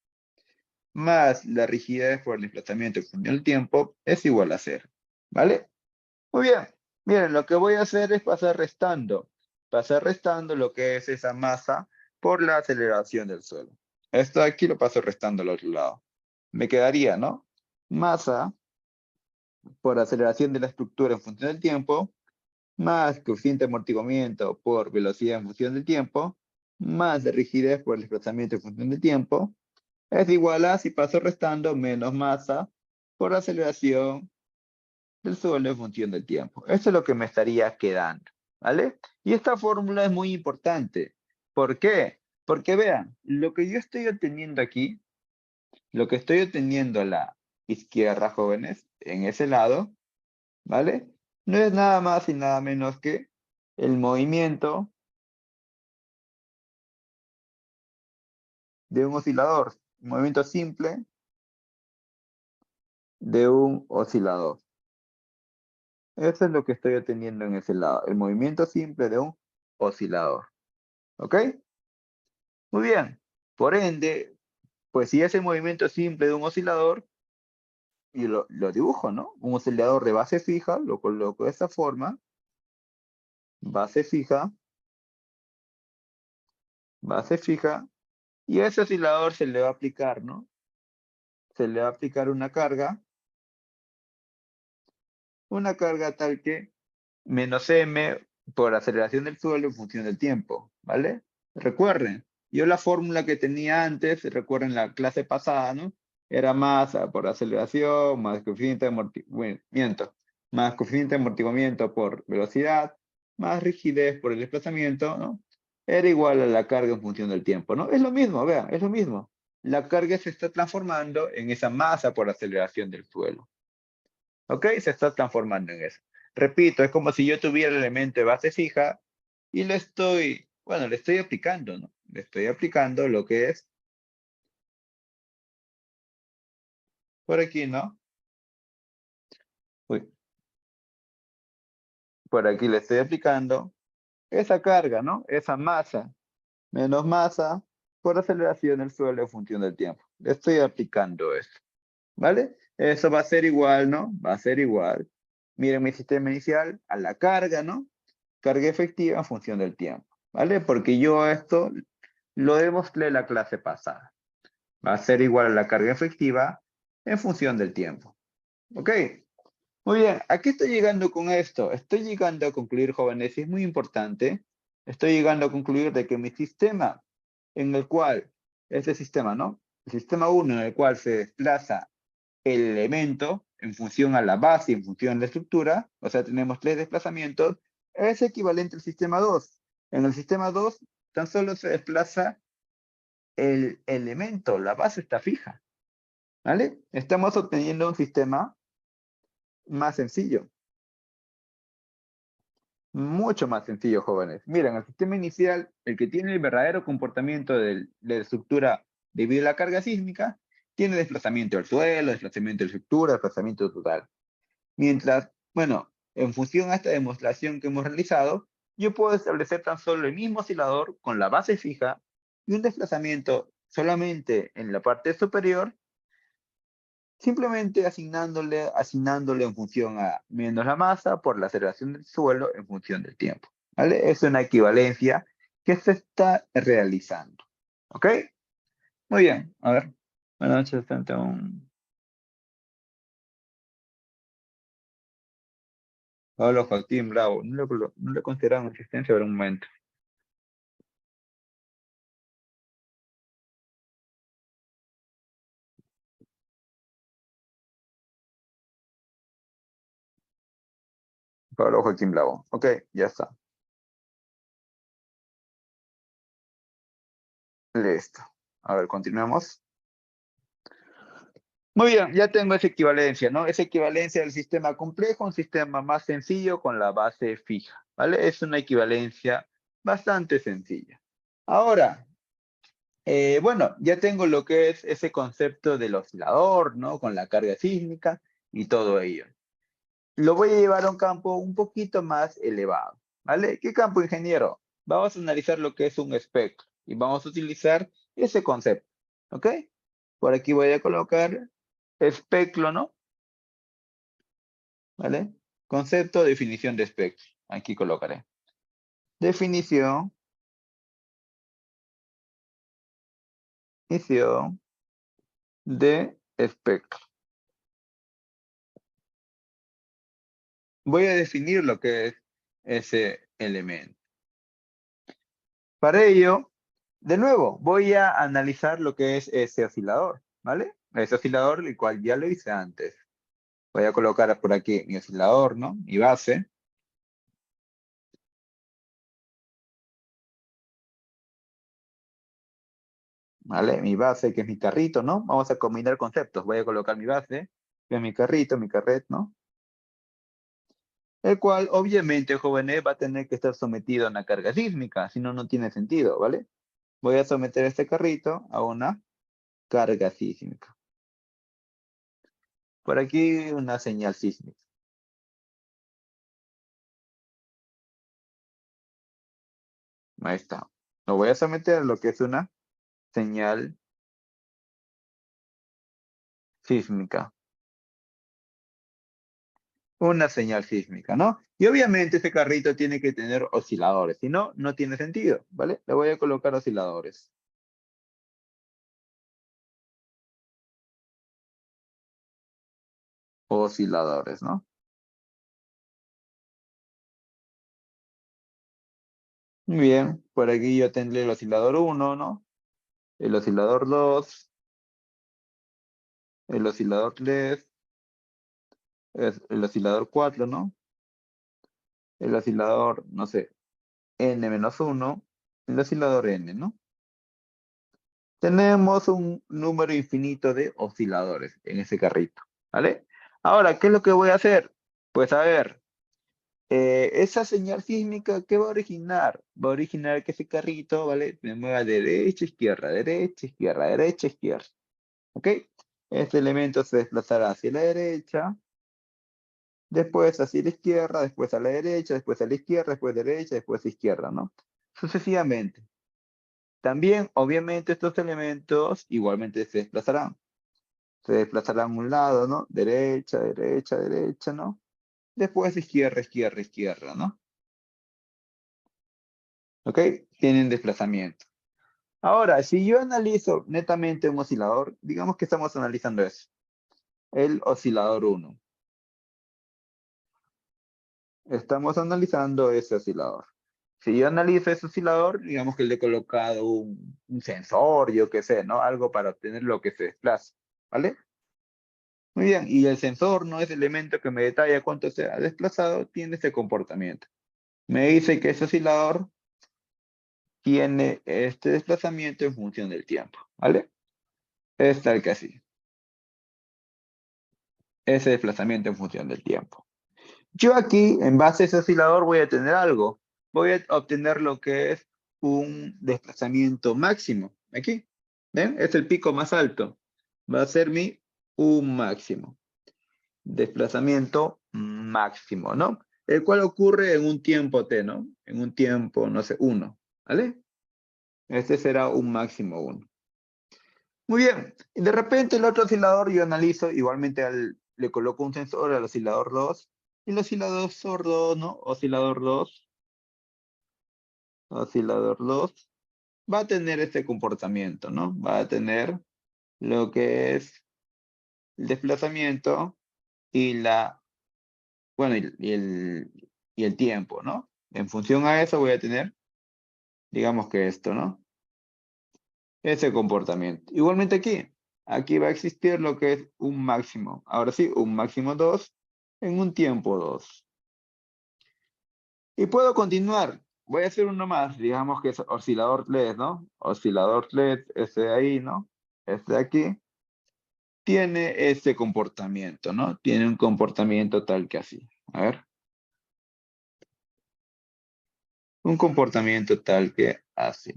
más la rigidez por el desplazamiento en función del tiempo, es igual a 0. ¿Vale? Muy bien. Miren, lo que voy a hacer es pasar restando lo que es esa masa por la aceleración del suelo. Esto de aquí lo paso restando al otro lado. Me quedaría, ¿no? Masa por aceleración de la estructura en función del tiempo, más coeficiente de amortiguamiento por velocidad en función del tiempo, más de rigidez por el desplazamiento en función del tiempo, es igual a, si paso restando, menos masa por aceleración del suelo en función del tiempo. Eso es lo que me estaría quedando, ¿vale? Y esta fórmula es muy importante. ¿Por qué? Porque vean, lo que yo estoy obteniendo aquí, lo que estoy obteniendo a la izquierda, jóvenes, en ese lado, ¿vale? No es nada más y nada menos que el movimiento de un oscilador, un movimiento simple de un oscilador. Eso es lo que estoy obteniendo en ese lado, el movimiento simple de un oscilador. ¿Ok? Muy bien. Por ende, pues si es el movimiento simple de un oscilador, y lo dibujo, ¿no? Un oscilador de base fija, lo coloco de esta forma, base fija, y a ese oscilador se le va a aplicar, ¿no? Se le va a aplicar una carga tal que menos m por aceleración del suelo en función del tiempo, ¿vale? Recuerden, yo la fórmula que tenía antes, recuerden la clase pasada, ¿no? Era masa por aceleración, más coeficiente de amortiguamiento, más coeficiente de amortiguamiento por velocidad, más rigidez por el desplazamiento, ¿no? Era igual a la carga en función del tiempo, ¿no? Es lo mismo, vean, es lo mismo. La carga se está transformando en esa masa por aceleración del suelo. ¿Ok? Se está transformando en eso. Repito, es como si yo tuviera el elemento de base fija y le estoy aplicando, ¿no? Le estoy aplicando lo que es por aquí, ¿no? Uy, por aquí le estoy aplicando esa carga, ¿no? Esa masa, menos masa por aceleración del suelo en función del tiempo. Le estoy aplicando eso, ¿vale? Eso va a ser igual, ¿no? Va a ser igual. Miren mi sistema inicial a la carga, ¿no? Carga efectiva en función del tiempo, ¿vale? Porque yo esto lo demostré en la clase pasada. Va a ser igual a la carga efectiva en función del tiempo. ¿Ok? Muy bien, ¿a qué estoy llegando con esto? Estoy llegando a concluir, jóvenes, y es muy importante, estoy llegando a concluir de que mi sistema en el cual, este sistema, ¿no? El sistema 1 en el cual se desplaza el elemento en función a la base y en función a la estructura, o sea, tenemos 3 desplazamientos, es equivalente al sistema 2. En el sistema 2 tan solo se desplaza el elemento, la base está fija, ¿vale? Estamos obteniendo un sistema más sencillo, mucho más sencillo, jóvenes. Miren, el sistema inicial, el que tiene el verdadero comportamiento de la estructura debido a la carga sísmica, tiene desplazamiento del suelo, desplazamiento de estructura, desplazamiento total. Mientras, bueno, en función a esta demostración que hemos realizado, yo puedo establecer tan solo el mismo oscilador con la base fija y un desplazamiento solamente en la parte superior, simplemente asignándole en función a menos la masa por la aceleración del suelo en función del tiempo. ¿Vale? Es una equivalencia que se está realizando. ¿Ok? Muy bien. A ver. Buenas noches. Hola, Joaquín, bravo. No le consideraron existencia por un momento. Pablo Joaquín Bravo. Ok, ya está. Listo. A ver, continuemos. Muy bien, ya tengo esa equivalencia, ¿no? Esa equivalencia del sistema complejo, un sistema más sencillo con la base fija, ¿vale? Es una equivalencia bastante sencilla. Ahora, bueno, ya tengo lo que es ese concepto del oscilador, ¿no? Con la carga sísmica y todo ello. Lo voy a llevar a un campo un poquito más elevado, ¿vale? ¿Qué campo, ingeniero? Vamos a analizar lo que es un espectro y vamos a utilizar ese concepto, ¿ok? Por aquí voy a colocar espectro, ¿no? ¿Vale? Concepto, definición de espectro. Aquí colocaré. Definición. Definición de espectro. Voy a definir lo que es ese elemento. Para ello, de nuevo, voy a analizar lo que es ese oscilador, ¿vale? Ese oscilador, el cual ya lo hice antes. Voy a colocar por aquí mi oscilador, ¿no? Mi base. ¿Vale? Mi base, que es mi carrito, ¿no? Vamos a combinar conceptos. Voy a colocar mi base, que es mi carrito, mi carret, ¿no? El cual, obviamente, jóvenes, va a tener que estar sometido a una carga sísmica, si no, no tiene sentido, ¿vale? Voy a someter este carrito a una carga sísmica. Por aquí una señal sísmica. Ahí está. Lo voy a someter a lo que es una señal sísmica. Una señal sísmica, ¿no? Y obviamente ese carrito tiene que tener osciladores, si no, no tiene sentido, ¿vale? Le voy a colocar osciladores. Osciladores, ¿no? Muy bien, por aquí yo tendré el oscilador 1, ¿no? El oscilador 2, el oscilador 3, el oscilador 4, ¿no? El oscilador, no sé, n-1, el oscilador n, ¿no? Tenemos un número infinito de osciladores en ese carrito, ¿vale? Ahora, ¿qué es lo que voy a hacer? Pues a ver, esa señal sísmica, ¿qué va a originar? Va a originar que ese carrito, ¿vale? Me mueva de derecha a izquierda, derecha, izquierda, derecha, izquierda. ¿Ok? Este elemento se desplazará hacia la derecha, después hacia la izquierda, después a la derecha, después a la izquierda, después derecha, después a izquierda, ¿no? Sucesivamente. También, obviamente, estos elementos igualmente se desplazarán. Se desplazarán a un lado, ¿no? Derecha, derecha, derecha, ¿no? Después izquierda, izquierda, izquierda, ¿no? ¿Ok? Tienen desplazamiento. Ahora, si yo analizo netamente un oscilador, digamos que estamos analizando eso. El oscilador 1. Estamos analizando ese oscilador. Si yo analizo ese oscilador, digamos que le he colocado un sensor, yo qué sé, ¿no? Algo para obtener lo que se desplaza, ¿vale? Muy bien, y el sensor no es el elemento que me detalla cuánto se ha desplazado, tiene ese comportamiento. Me dice que ese oscilador tiene este desplazamiento en función del tiempo, ¿vale? Es tal que así. Ese desplazamiento en función del tiempo. Yo aquí, en base a ese oscilador, voy a tener algo. Voy a obtener lo que es un desplazamiento máximo. Aquí. ¿Ven? Es el pico más alto. Va a ser mi U máximo. Desplazamiento máximo, ¿no? El cual ocurre en un tiempo t, ¿no? En un tiempo, no sé, 1, ¿vale? Este será un máximo 1. Muy bien. Y de repente el otro oscilador yo analizo, igualmente le coloco un sensor al oscilador 2. Y el oscilador 2, ¿no? Oscilador 2. Oscilador 2. Va a tener este comportamiento, ¿no? Va a tener lo que es el desplazamiento y la, bueno, y el tiempo, ¿no? En función a eso voy a tener, digamos que esto, ¿no? Ese comportamiento. Igualmente aquí va a existir lo que es un máximo. Ahora sí, un máximo 2 en un tiempo 2. Y puedo continuar. Voy a hacer uno más, digamos que es oscilador LED, ¿no? Oscilador LED, este de ahí, ¿no? Este de aquí. Tiene ese comportamiento, ¿no? Tiene un comportamiento tal que así. A ver. Un comportamiento tal que así.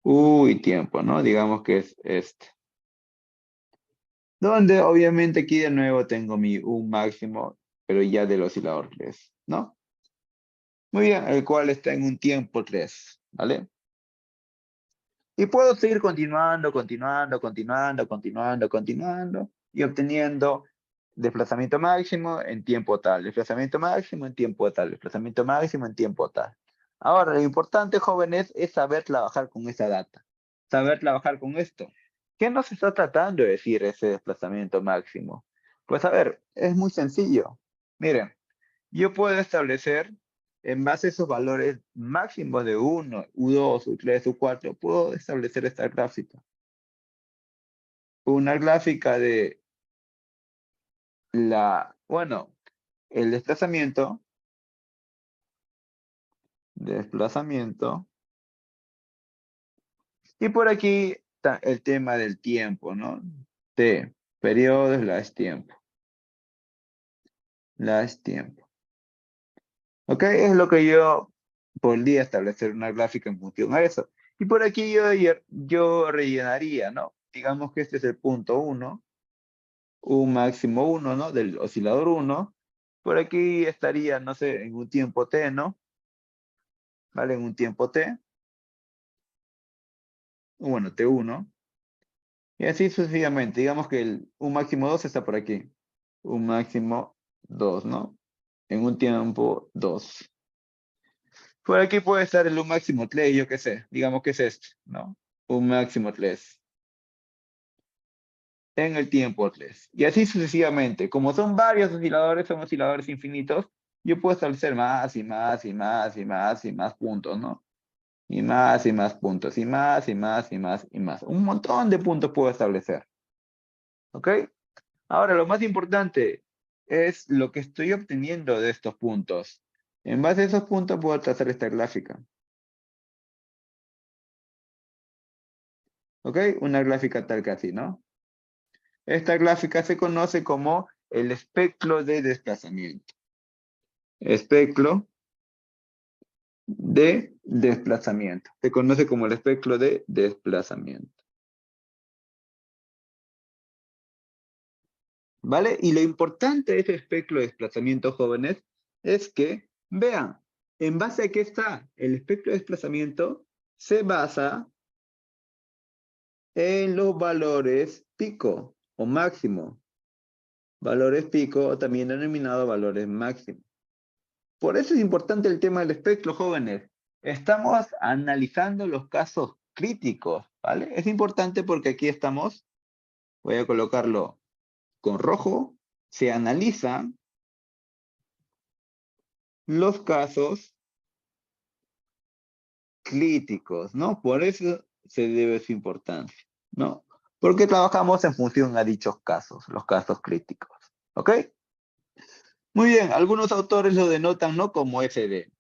Uy, tiempo, ¿no? Digamos que es este. Donde obviamente aquí de nuevo tengo mi un máximo, pero ya del oscilador 3, ¿no? Muy bien, el cual está en un tiempo 3, ¿vale? Y puedo seguir continuando y obteniendo desplazamiento máximo en tiempo tal, desplazamiento máximo en tiempo tal, desplazamiento máximo en tiempo tal. Ahora, lo importante, jóvenes, es saber trabajar con esa data, saber trabajar con esto. ¿Qué nos está tratando de decir ese desplazamiento máximo? Pues a ver, es muy sencillo. Miren, yo puedo establecer, en base a esos valores máximos de 1, U2, U3, U4, puedo establecer esta gráfica. Una gráfica de el desplazamiento, y por aquí está el tema del tiempo, ¿no? T, periodos, las tiempo. Las tiempo. ¿Ok? Es lo que yo podría establecer una gráfica en función a eso. Y por aquí yo rellenaría, ¿no? Digamos que este es el punto 1, un máximo 1, ¿no? Del oscilador 1. Por aquí estaría, no sé, en un tiempo t, ¿no? ¿Vale? En un tiempo t. Bueno, t1. Y así sucesivamente. Digamos que un máximo 2 está por aquí. Un máximo 2, ¿no? En un tiempo 2. Por aquí puede estar el un máximo 3, yo qué sé. Digamos que es este, ¿no? Un máximo 3. En el tiempo 3. Y así sucesivamente. Como son varios osciladores, son osciladores infinitos, yo puedo establecer más y más y más y más y más puntos, ¿no? Y más puntos, y más y más y más y más. Un montón de puntos puedo establecer. ¿Ok? Ahora, lo más importante es lo que estoy obteniendo de estos puntos. En base a esos puntos puedo trazar esta gráfica. ¿Ok? Una gráfica tal que así, ¿no? Esta gráfica se conoce como el espectro de desplazamiento. Espectro de desplazamiento. Se conoce como el espectro de desplazamiento. ¿Vale? Y lo importante de este espectro de desplazamiento, jóvenes, es que, vean, en base a qué está el espectro de desplazamiento, se basa en los valores pico o máximo. Valores pico o también denominado valores máximos. Por eso es importante el tema del espectro, jóvenes. Estamos analizando los casos críticos, ¿vale? Es importante porque aquí estamos, voy a colocarlo con rojo, se analizan los casos críticos, ¿no? Por eso se debe su importancia, ¿no? Porque trabajamos en función a dichos casos, los casos críticos, ¿ok? Muy bien, algunos autores lo denotan, ¿no? Como SD,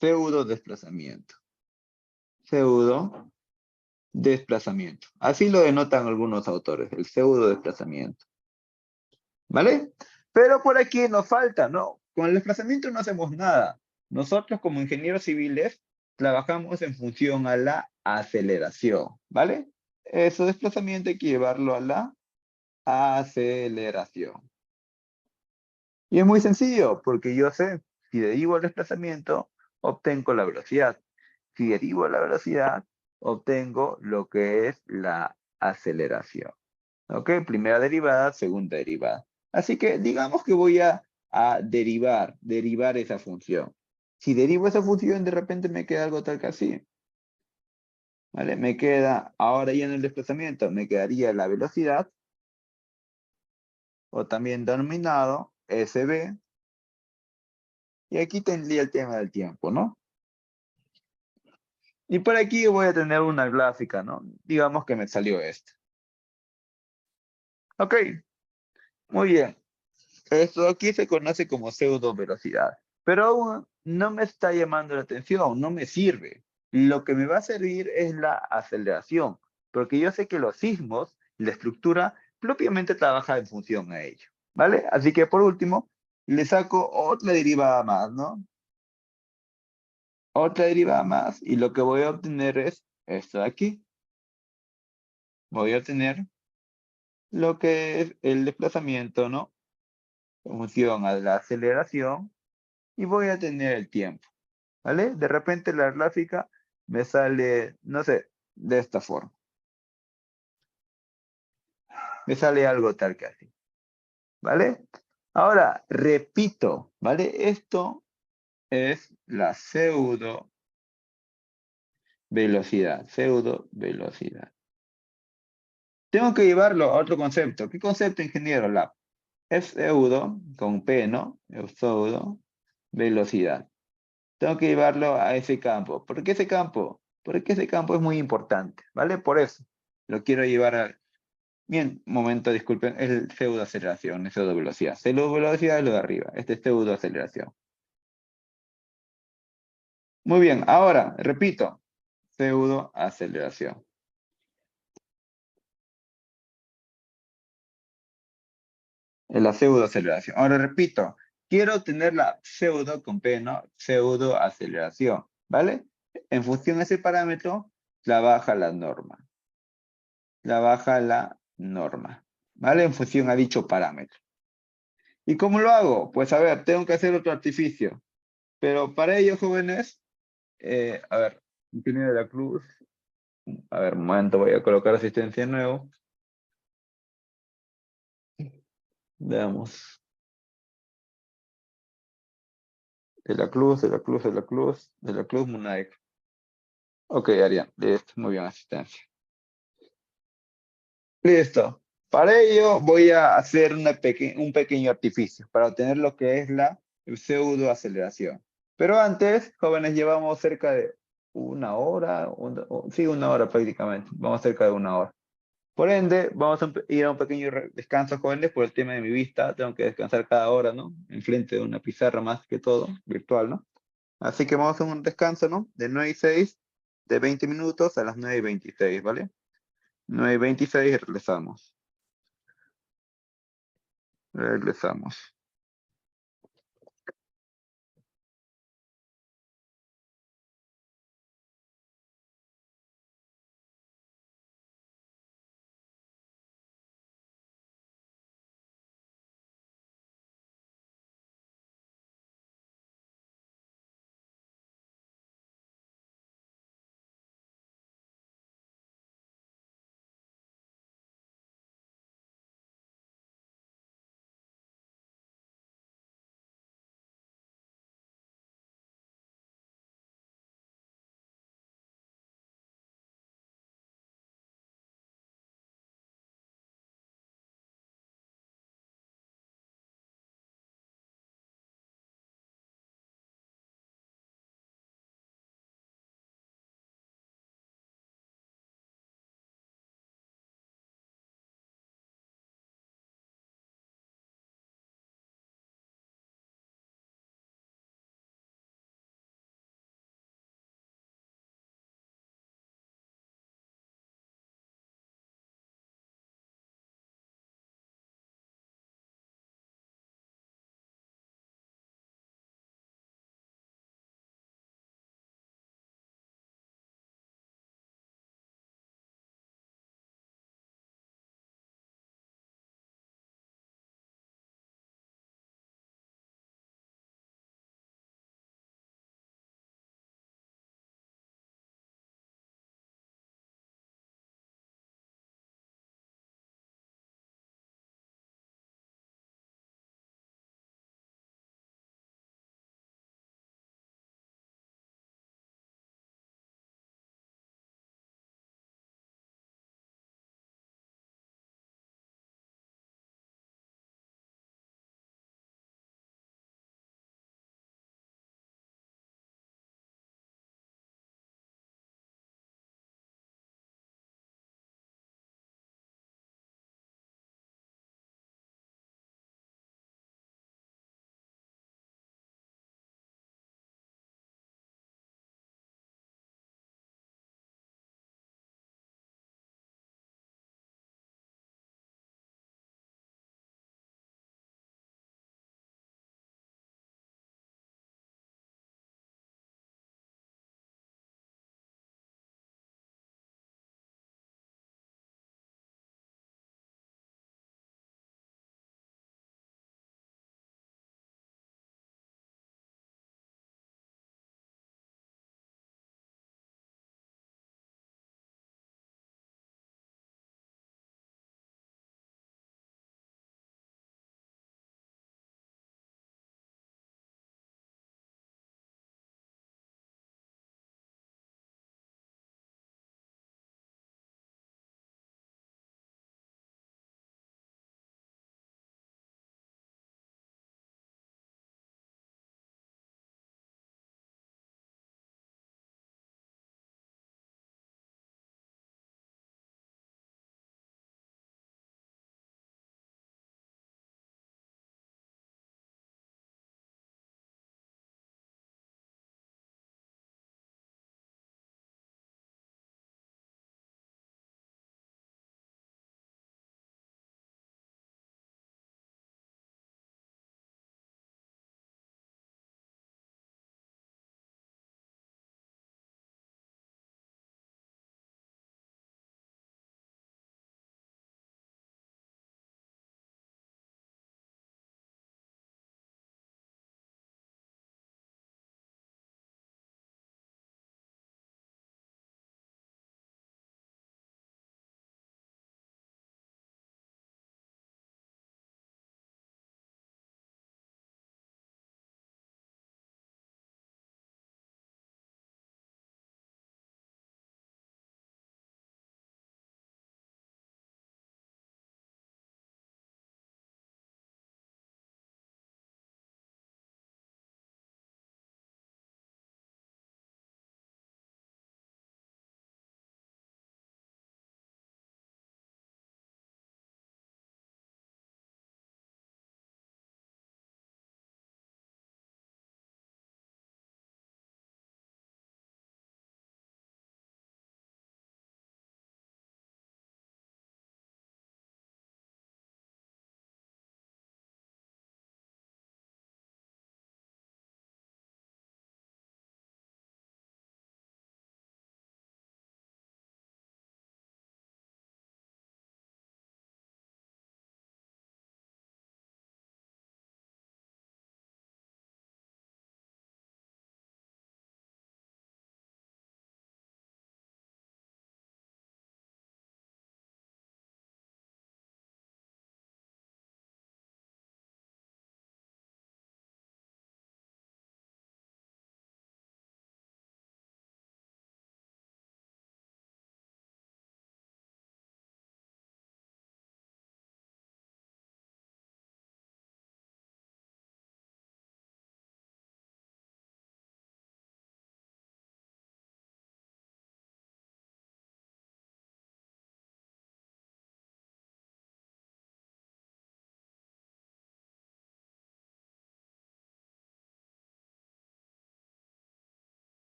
pseudo desplazamiento. Pseudo desplazamiento. Así lo denotan algunos autores, el pseudo desplazamiento. ¿Vale? Pero por aquí nos falta, ¿no? Con el desplazamiento no hacemos nada. Nosotros como ingenieros civiles trabajamos en función a la aceleración, ¿vale? Ese desplazamiento hay que llevarlo a la aceleración. Y es muy sencillo, porque yo sé, si derivo el desplazamiento, obtengo la velocidad. Si derivo la velocidad, obtengo lo que es la aceleración. ¿Ok? Primera derivada, segunda derivada. Así que digamos que voy a derivar esa función. Si derivo esa función, de repente me queda algo tal que así. ¿Vale? Me queda, ahora ya en el desplazamiento, me quedaría la velocidad, o también denominado SB, y aquí tendría el tema del tiempo, ¿no? Y por aquí voy a tener una gráfica, ¿no? Digamos que me salió esto. Ok, muy bien. Esto aquí se conoce como pseudo velocidad, pero aún no me está llamando la atención, no me sirve. Lo que me va a servir es la aceleración, porque yo sé que los sismos, la estructura, propiamente trabaja en función a ello, ¿vale? Así que por último, le saco otra derivada más, ¿no? Otra derivada más, y lo que voy a obtener es esto de aquí. Voy a obtener lo que es el desplazamiento, ¿no? En función a la aceleración, y voy a tener el tiempo, ¿vale? De repente la gráfica me sale, no sé, de esta forma. Me sale algo tal que así, ¿vale? Ahora, repito, ¿vale? Esto es la pseudo velocidad, pseudo velocidad. Tengo que llevarlo a otro concepto. ¿Qué concepto, ingeniero? La es pseudo, con P, ¿no? Es pseudo velocidad. Tengo que llevarlo a ese campo. ¿Por qué ese campo? Porque ese campo es muy importante, ¿vale? Por eso lo quiero llevar a... Bien, momento, disculpen, es el pseudo aceleración, es pseudo velocidad. Pseudo velocidad es lo de arriba, este es pseudo aceleración. Muy bien, ahora, repito, pseudo aceleración. Es la pseudo aceleración. Ahora repito, quiero tener la pseudo con P, ¿no? Pseudo aceleración, ¿vale? En función de ese parámetro, trabaja la norma. Trabaja la norma, ¿vale? En función a dicho parámetro. ¿Y cómo lo hago? Pues a ver, tengo que hacer otro artificio. Pero para ello, jóvenes, a ver, ingeniero de la Cruz, a ver, un momento, voy a colocar asistencia de nuevo. Veamos. De la Cruz, de la Cruz, de la Cruz, de la Cruz, Munaic. Ok, Arián, listo, muy bien, asistencia. Listo. Para ello voy a hacer un pequeño artificio para obtener lo que es la pseudo aceleración. Pero antes, jóvenes, llevamos cerca de una hora, sí, una hora prácticamente. Vamos cerca de una hora. Por ende, vamos a ir a un pequeño descanso, jóvenes, por el tema de mi vista. Tengo que descansar cada hora, ¿no? Enfrente de una pizarra más que todo, virtual, ¿no? Así que vamos a un descanso, ¿no? De 9:06, de 20 minutos a las 9:26, ¿vale? 9:26 regresamos. Regresamos.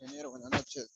Ingeniero, buenas noches.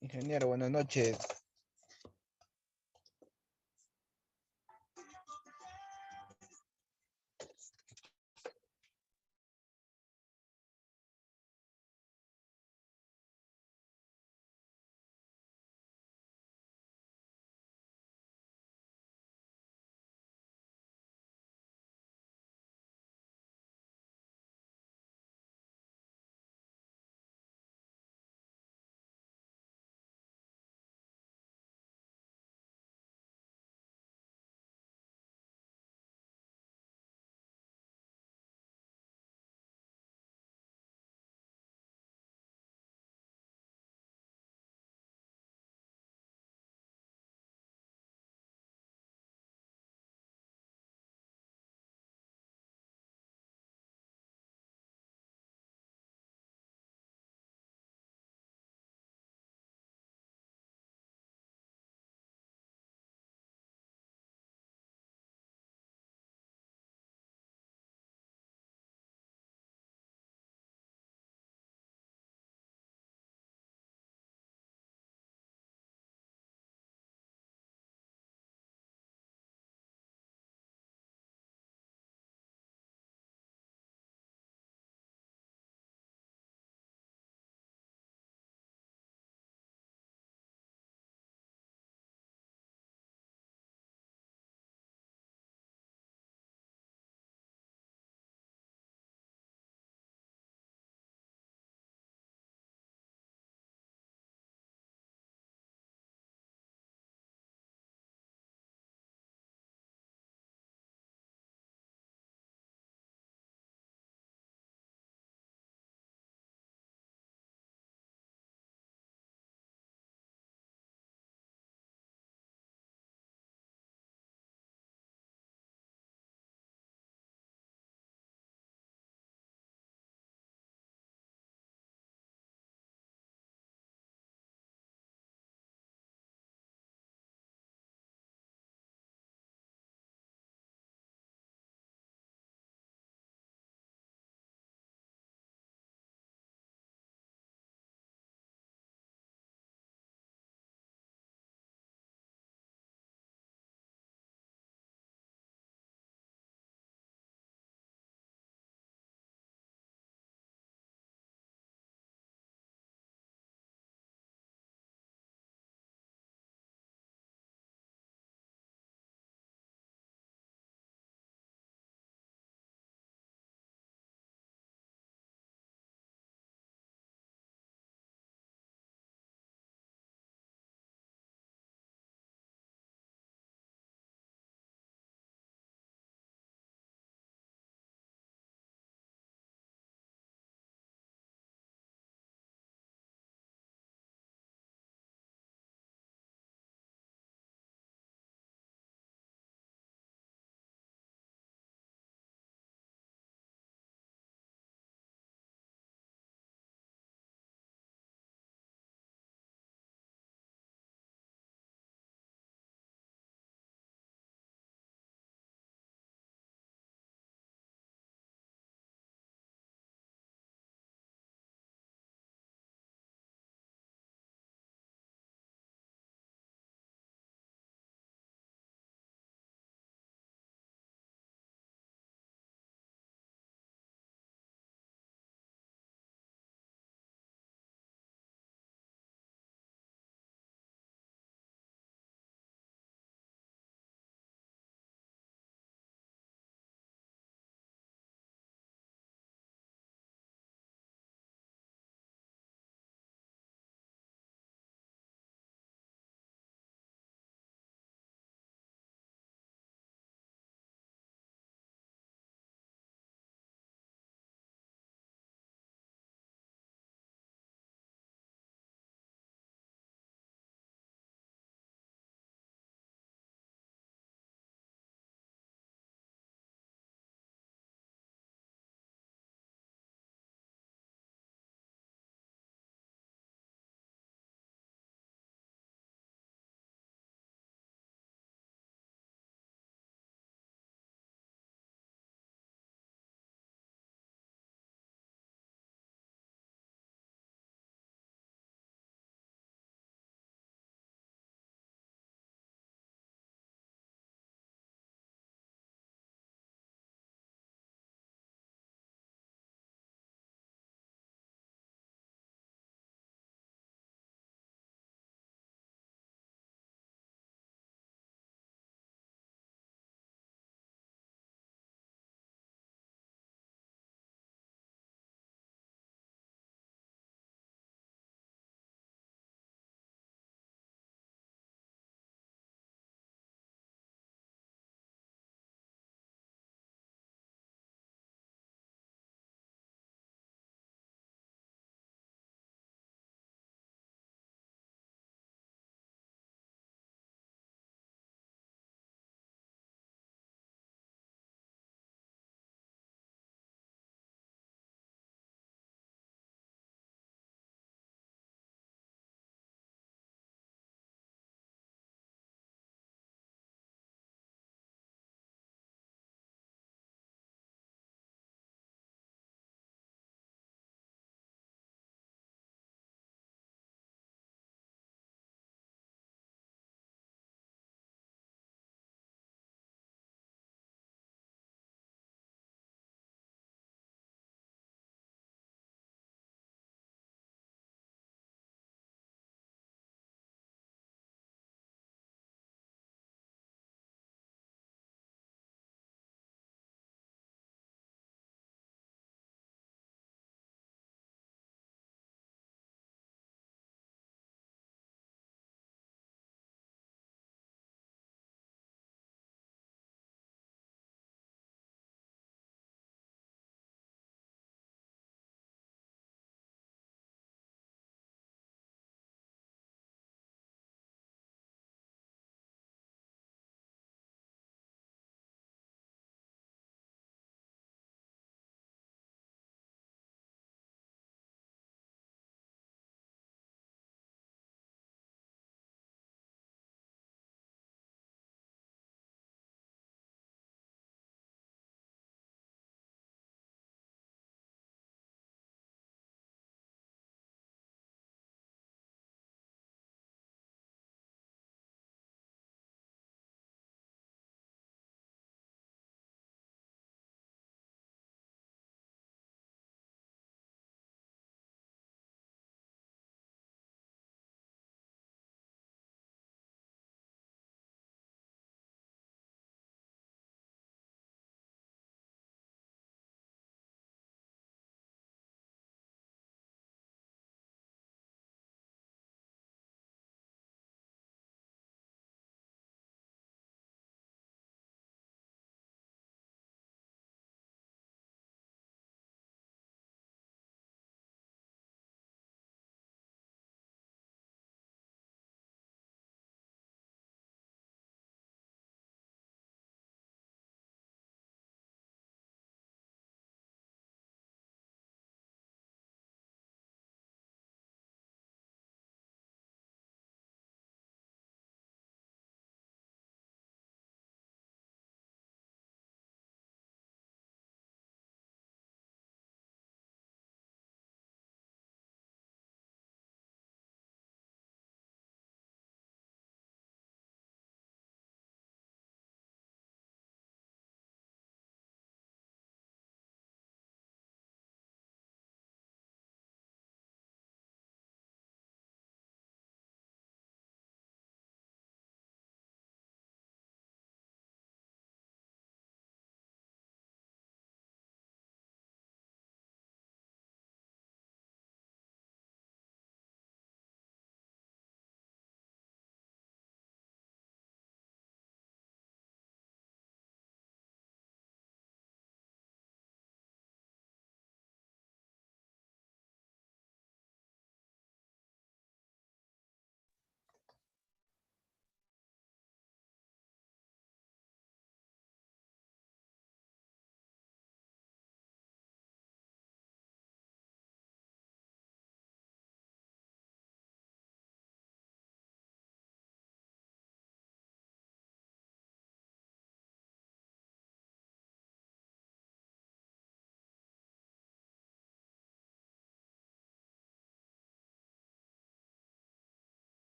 Ingeniero, buenas noches.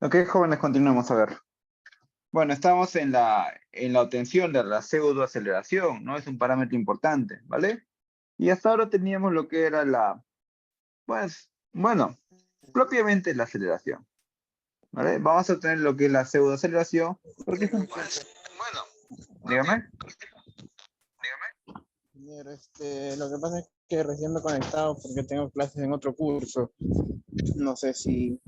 Ok, jóvenes, continuemos a ver. Bueno, estamos en la obtención de la pseudoaceleración, ¿no? Es un parámetro importante, ¿vale? Y hasta ahora teníamos lo que era pues, bueno, propiamente la aceleración, ¿vale? Vamos a obtener lo que es la pseudoaceleración, porque es un... Bueno, dígame. Ingeniero, lo que pasa es que recién me he conectado porque tengo clases en otro curso. No sé si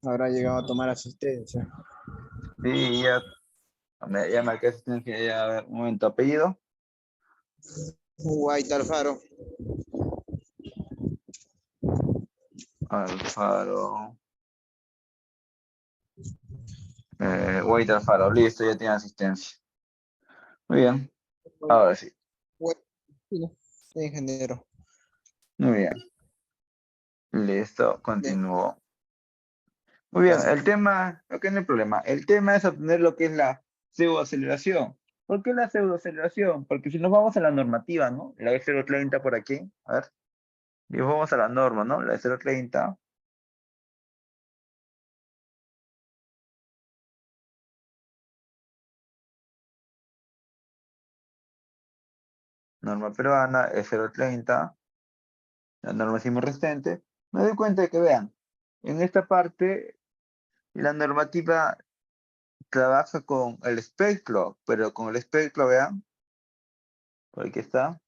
habrá llegado a tomar asistencia. Sí, ya marqué asistencia, ya, a ver, un momento, apellido. White Alfaro. Alfaro. Wait Alfaro, listo, ya tiene asistencia. Muy bien, ahora sí, Sí, ingeniero. muy bien. Listo, continúo. Muy bien, el tema, ok, no hay problema. El tema es obtener lo que es la pseudoaceleración. ¿Por qué la pseudoaceleración? Porque si nos vamos a la normativa, ¿no? La de 0.30 por aquí, a ver. Y vamos a la norma, ¿no? La de 0.30. Norma peruana es 0.30. La norma resistente. Me doy cuenta de que vean, en esta parte la normativa trabaja con el espectro, pero con el espectro, vean, por aquí está.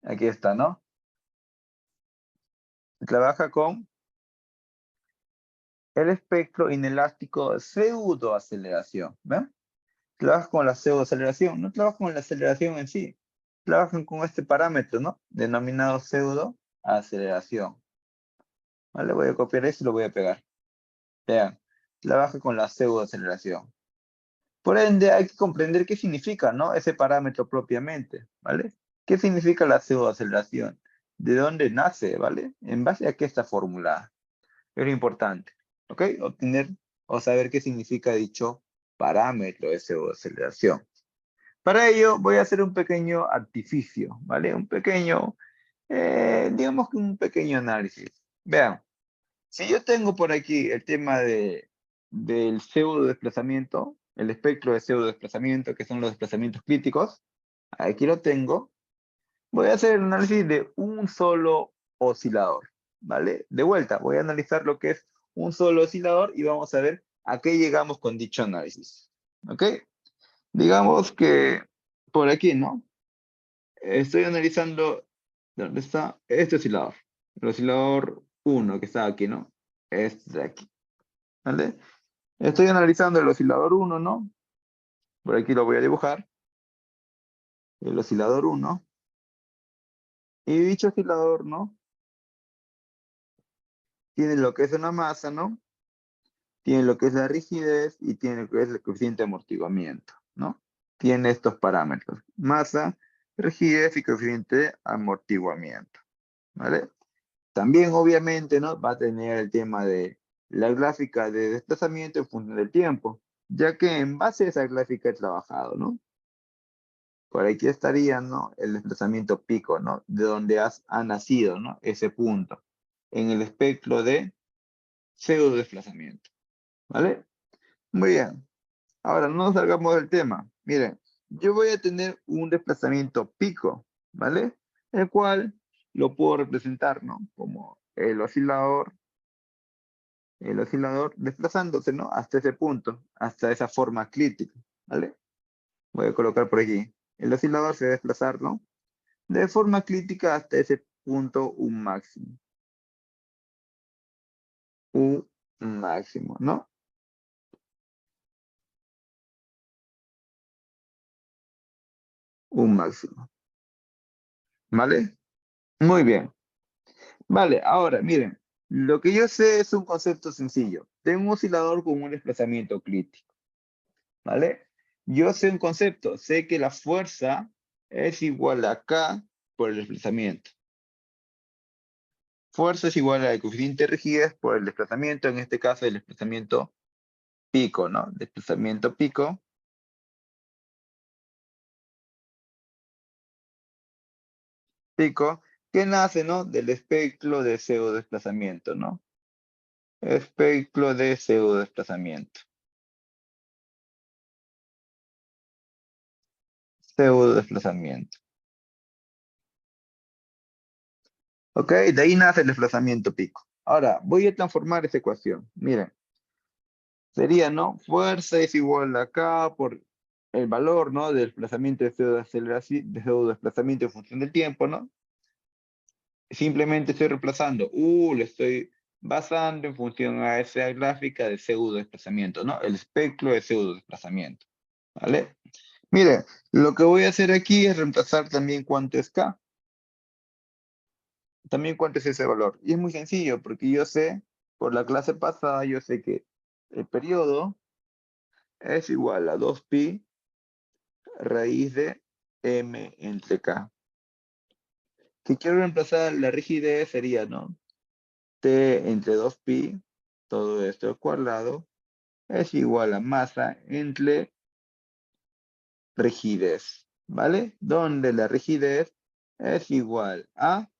Aquí está, ¿no? Trabaja con el espectro inelástico pseudoaceleración, ¿ven? Trabaja con la pseudoaceleración, no trabaja con la aceleración en sí. Trabajan con este parámetro, ¿no? Denominado pseudoaceleración. ¿Vale? Voy a copiar esto y lo voy a pegar. Vean, trabaja con la pseudoaceleración. Por ende, hay que comprender qué significa, ¿no? Ese parámetro propiamente, ¿vale? ¿Qué significa la pseudoaceleración? ¿De dónde nace, ¿vale? ¿En base a qué está formulada? Es lo importante, ¿ok? Obtener o saber qué significa dicho parámetro de pseudoaceleración. Para ello, voy a hacer un pequeño artificio, ¿vale? Un pequeño, digamos que un pequeño análisis. Vean, si yo tengo por aquí el tema del pseudo desplazamiento, el espectro de pseudo desplazamiento, que son los desplazamientos críticos, aquí lo tengo. Voy a hacer el análisis de un solo oscilador, ¿vale? De vuelta, voy a analizar lo que es un solo oscilador y vamos a ver a qué llegamos con dicho análisis, ¿ok? Digamos que por aquí, ¿no? Estoy analizando, ¿dónde está? Este oscilador, el oscilador 1 que está aquí, ¿no? Este de aquí, ¿vale? Estoy analizando el oscilador 1, ¿no? Por aquí lo voy a dibujar. El oscilador 1. Y dicho oscilador, ¿no? Tiene lo que es una masa, ¿no? Tiene lo que es la rigidez y tiene lo que es el coeficiente de amortiguamiento, ¿no? Tiene estos parámetros. Masa, rigidez y coeficiente de amortiguamiento, ¿vale? También, obviamente, ¿no? Va a tener el tema de la gráfica de desplazamiento en función del tiempo, ya que en base a esa gráfica he trabajado, ¿no? Por aquí estaría, ¿no? El desplazamiento pico, ¿no? De donde ha nacido, ¿no? Ese punto, en el espectro de pseudo desplazamiento, ¿vale? Muy bien. Ahora, no nos salgamos del tema. Miren, yo voy a tener un desplazamiento pico, ¿vale? El cual lo puedo representar, ¿no? Como el oscilador desplazándose, ¿no? Hasta ese punto, hasta esa forma crítica, ¿vale? Voy a colocar por aquí. El oscilador se va a desplazar, ¿no? De forma crítica hasta ese punto un máximo. Un máximo, ¿no? Un máximo. ¿Vale? Muy bien. Vale, ahora, miren. Lo que yo sé es un concepto sencillo. Tengo un oscilador con un desplazamiento crítico. ¿Vale? Yo sé un concepto. Sé que la fuerza es igual a K por el desplazamiento. Fuerza es igual al coeficiente de rigidez por el desplazamiento, en este caso el desplazamiento pico, ¿no? Desplazamiento pico. Pico ¿Qué nace, no? Del espectro de pseudo-desplazamiento, ¿no? Espectro de pseudo-desplazamiento. Pseudo-desplazamiento. ¿Ok? De ahí nace el desplazamiento pico. Ahora, voy a transformar esa ecuación. Miren. Sería, ¿no? Fuerza es igual a K por el valor, ¿no? Del desplazamiento de pseudo-aceleración, de pseudo-desplazamiento en función del tiempo, ¿no? Simplemente estoy reemplazando. Le estoy basando en función a esa gráfica de pseudo-desplazamiento, ¿no? El espectro de pseudo-desplazamiento. ¿Vale? Mire, lo que voy a hacer aquí es reemplazar también cuánto es K. También cuánto es ese valor. Y es muy sencillo, porque yo sé, por la clase pasada, yo sé que el periodo es igual a 2pi raíz de m entre k. Si quiero reemplazar la rigidez sería, ¿no? T entre 2pi, todo esto al cuadrado, es igual a masa entre rigidez, ¿vale? Donde la rigidez es igual a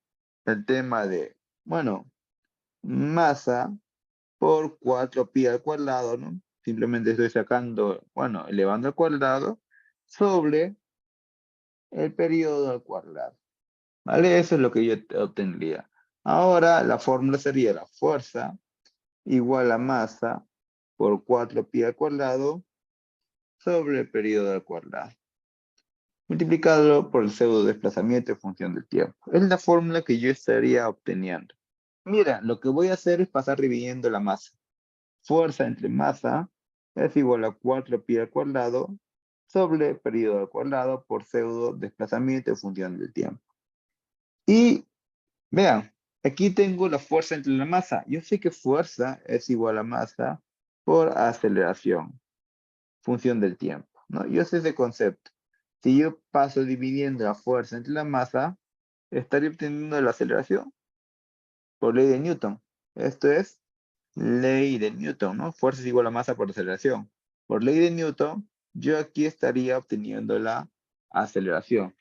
el tema de, bueno, masa por 4pi al cuadrado, ¿no? Simplemente estoy sacando, bueno, elevando al cuadrado sobre el periodo al cuadrado. ¿Vale? Eso es lo que yo obtendría. Ahora la fórmula sería la fuerza igual a masa por 4pi al cuadrado sobre el periodo al cuadrado. Multiplicado por el pseudo desplazamiento en función del tiempo. Es la fórmula que yo estaría obteniendo. Mira, lo que voy a hacer es pasar dividiendo la masa. Fuerza entre masa es igual a 4pi al cuadrado sobre periodo al cuadrado por pseudo desplazamiento en función del tiempo. Y vean, aquí tengo la fuerza entre la masa. Yo sé que fuerza es igual a masa por aceleración, función del tiempo, ¿no? Yo sé ese concepto. Si yo paso dividiendo la fuerza entre la masa, estaría obteniendo la aceleración por ley de Newton. Esto es ley de Newton, ¿no? Fuerza es igual a masa por aceleración. Por ley de Newton, yo aquí estaría obteniendo la aceleración.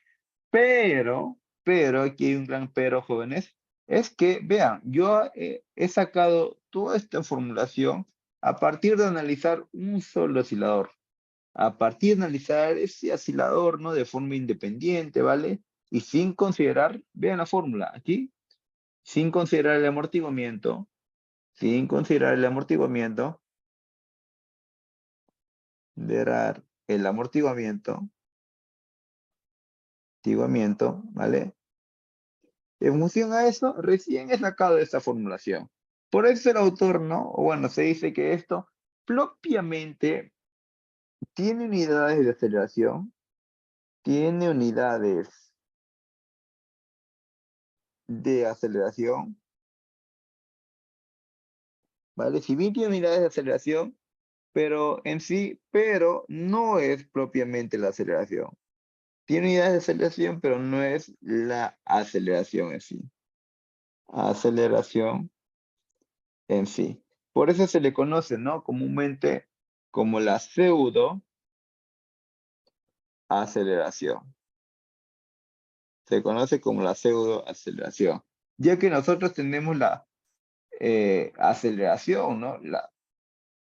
Pero aquí hay un gran pero, jóvenes, es que, vean, yo he sacado toda esta formulación a partir de analizar un solo oscilador. A partir de analizar ese oscilador, ¿no? De forma independiente, ¿vale? Y sin considerar, vean la fórmula, aquí, sin considerar el amortiguamiento, considerar el amortiguamiento, ¿vale? En función a eso, recién he sacado esta formulación. Por eso el autor, ¿no? O bueno, se dice que esto propiamente tiene unidades de aceleración, tiene unidades de aceleración, ¿vale? Si bien tiene unidades de aceleración, pero en sí, pero no es propiamente la aceleración. Tiene unidades de aceleración, pero no es la aceleración en sí. Aceleración en sí. Por eso se le conoce, ¿no? Comúnmente como la pseudo aceleración. Se conoce como la pseudo aceleración. Ya que nosotros tenemos la aceleración, ¿no? La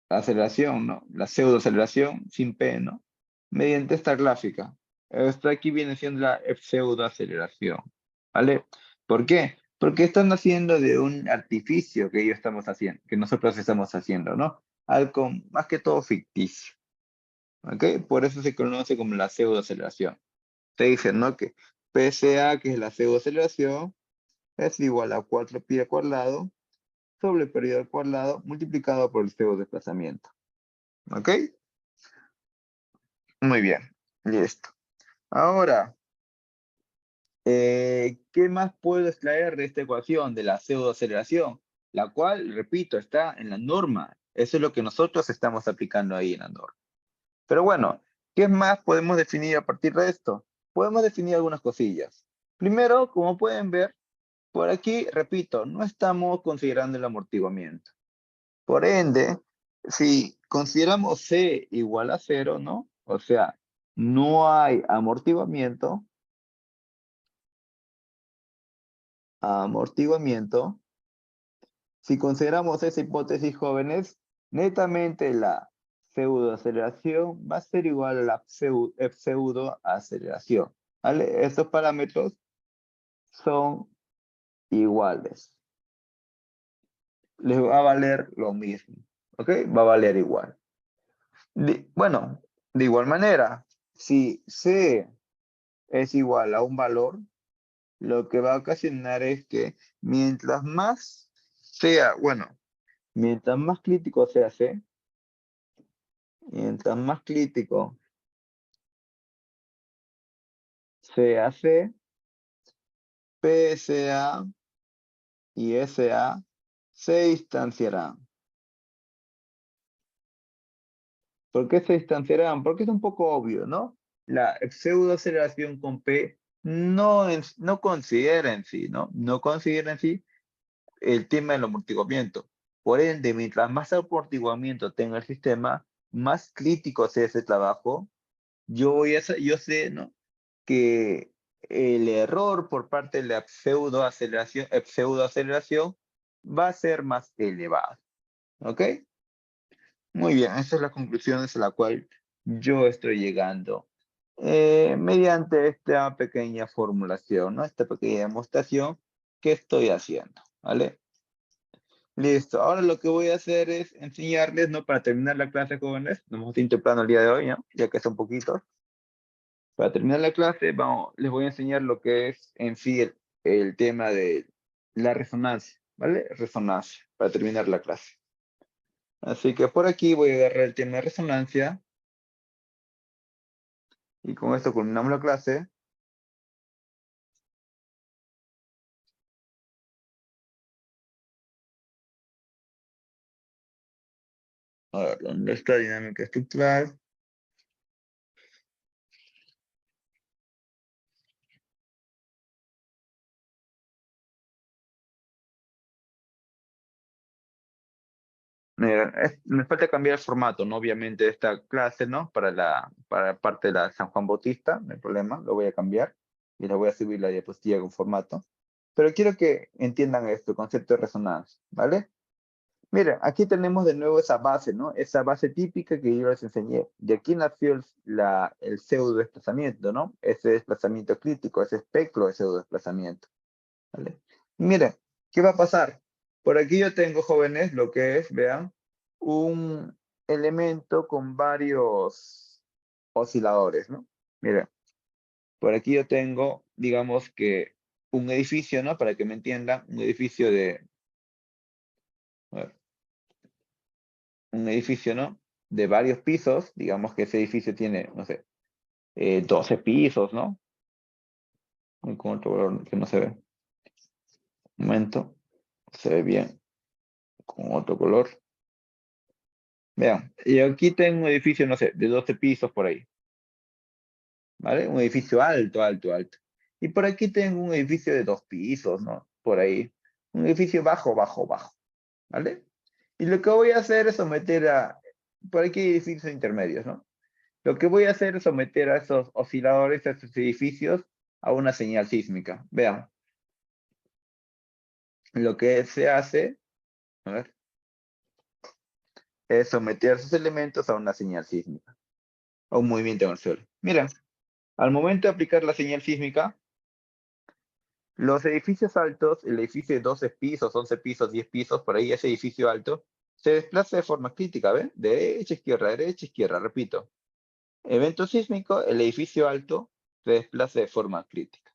aceleración, ¿no? La pseudo aceleración sin P, ¿no? Mediante esta gráfica. Esto aquí viene siendo la pseudo aceleración. ¿Vale? ¿Por qué? Porque están haciendo de un artificio que ellos estamos haciendo, que nosotros estamos haciendo, ¿no? Algo más que todo ficticio. ¿Ok? Por eso se conoce como la pseudoaceleración. Te dicen, ¿no? Que PSA, que es la pseudoaceleración, es igual a 4pi al cuadrado sobre el periodo al cuadrado multiplicado por el pseudodesplazamiento. ¿Ok? Muy bien. Listo. Ahora, ¿qué más puedo extraer de esta ecuación de la pseudoaceleración? La cual, repito, está en la norma. Eso es lo que nosotros estamos aplicando ahí en la norma. Pero bueno, ¿qué más podemos definir a partir de esto? Podemos definir algunas cosillas. Primero, como pueden ver, por aquí, repito, no estamos considerando el amortiguamiento. Por ende, si consideramos C igual a 0, ¿no? O sea, no hay amortiguamiento. amortiguamiento, si consideramos esa hipótesis, jóvenes, netamente la pseudoaceleración va a ser igual a la pseudoaceleración. ¿Vale? Estos parámetros son iguales. Les va a valer lo mismo. ¿Ok? Va a valer igual. Bueno, de igual manera, si C es igual a un valor, lo que va a ocasionar es que mientras más sea, bueno, mientras más crítico sea C, mientras más crítico sea C, PSA y SA se distanciarán. ¿Por qué se distanciarán? Porque es un poco obvio, ¿no? La pseudoaceleración con P no considera en sí, ¿no? No considera en sí el tema del amortiguamiento. Por ende, mientras más amortiguamiento tenga el sistema, más crítico sea ese trabajo, yo sé, ¿no? Que el error por parte de la pseudoaceleración va a ser más elevado. ¿Ok? Muy bien, esa es la conclusión a la cual yo estoy llegando mediante esta pequeña formulación, ¿no? Esta pequeña demostración que estoy haciendo, ¿vale? Listo, ahora lo que voy a hacer es enseñarles, ¿no? Para terminar la clase, jóvenes, nos hemos ido temprano el día de hoy, ¿no? Ya que son poquitos. Para terminar la clase, les voy a enseñar lo que es en sí el tema de la resonancia, ¿vale? Resonancia, para terminar la clase. Así que por aquí voy a agarrar el tema de resonancia. Y con esto culminamos la clase. A ver, ¿dónde está dinámica estructural? Mira, me falta cambiar el formato, ¿no? Obviamente de esta clase, ¿no? Para parte de la San Juan Bautista, no hay problema, lo voy a cambiar. Y le voy a subir la diapositiva con formato. Pero quiero que entiendan esto, el concepto de resonancia, ¿vale? Miren, aquí tenemos de nuevo esa base, ¿no? Esa base típica que yo les enseñé. De aquí nació el pseudo desplazamiento, ¿no? Ese desplazamiento crítico, ese espectro de pseudo desplazamiento, ¿vale? Miren, ¿qué va a pasar? Por aquí yo tengo, jóvenes, lo que es, vean, un elemento con varios osciladores, ¿no? Miren, por aquí yo tengo, digamos que un edificio, ¿no? Para que me entiendan, un edificio de... A ver, un edificio, ¿no? De varios pisos, digamos que ese edificio tiene, no sé, 12 pisos, ¿no? Con otro color que no se ve. Un momento, se ve bien. Con otro color. Vean, y aquí tengo un edificio, no sé, de 12 pisos por ahí. ¿Vale? Un edificio alto, alto, alto. Y por aquí tengo un edificio de 2 pisos, ¿no? Por ahí. Un edificio bajo, bajo, bajo. ¿Vale? Y lo que voy a hacer es someter a... Por aquí hay edificios intermedios, ¿no? Lo que voy a hacer es someter a esos osciladores, a esos edificios, a una señal sísmica. Vean. Lo que se hace, a ver, es someter a esos elementos a una señal sísmica, a un movimiento en el suelo. Miren, al momento de aplicar la señal sísmica, los edificios altos, el edificio de 12 pisos, 11 pisos, 10 pisos, por ahí ese edificio alto, se desplaza de forma crítica, ¿ven? Derecha, izquierda, repito. Evento sísmico, el edificio alto se desplaza de forma crítica,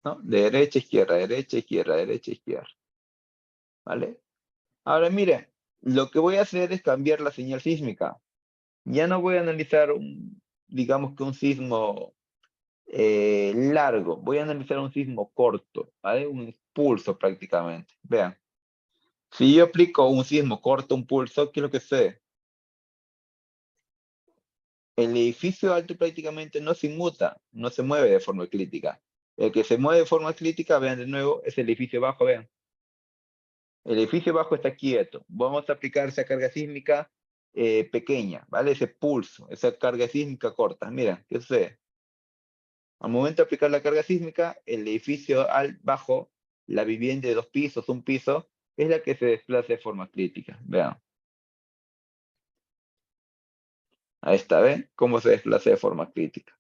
¿no? Derecha, izquierda, derecha, izquierda, derecha, izquierda. ¿Vale? Ahora mire, lo que voy a hacer es cambiar la señal sísmica. Ya no voy a analizar digamos que un sismo largo, voy a analizar un sismo corto, ¿vale? Un impulso prácticamente. Vean, si yo aplico un sismo corto, un pulso, ¿qué es lo que sé? El edificio alto prácticamente no se inmuta, no se mueve de forma crítica. El que se mueve de forma crítica, vean de nuevo, es el edificio bajo, vean. El edificio bajo está quieto. Vamos a aplicar esa carga sísmica pequeña, ¿vale? Ese pulso, esa carga sísmica corta. Mira, ¿qué sucede? Al momento de aplicar la carga sísmica, el edificio bajo la vivienda de 2 pisos, 1 piso, es la que se desplaza de forma crítica. Vean. Ahí está, ¿ven? Cómo se desplaza de forma crítica.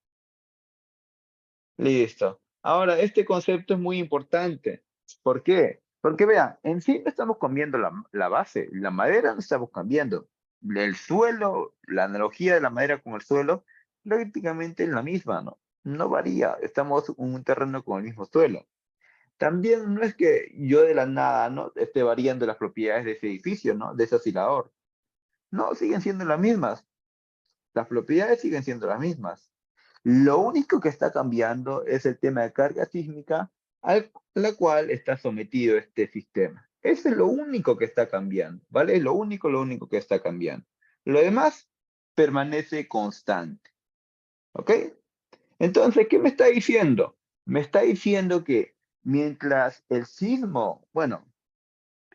Listo. Ahora, este concepto es muy importante. ¿Por qué? Porque vean, en sí no estamos cambiando la base, la madera no estamos cambiando. El suelo, la analogía de la madera con el suelo, prácticamente es la misma, ¿no? No varía, estamos en un terreno con el mismo suelo. También no es que yo de la nada, ¿no? Esté variando las propiedades de ese edificio, ¿no? De ese oscilador. No, siguen siendo las mismas. Las propiedades siguen siendo las mismas. Lo único que está cambiando es el tema de carga sísmica a la cual está sometido este sistema. Eso es lo único que está cambiando, ¿vale? Es lo único que está cambiando. Lo demás permanece constante, ¿ok? Entonces, ¿qué me está diciendo? Me está diciendo que mientras el sismo, bueno,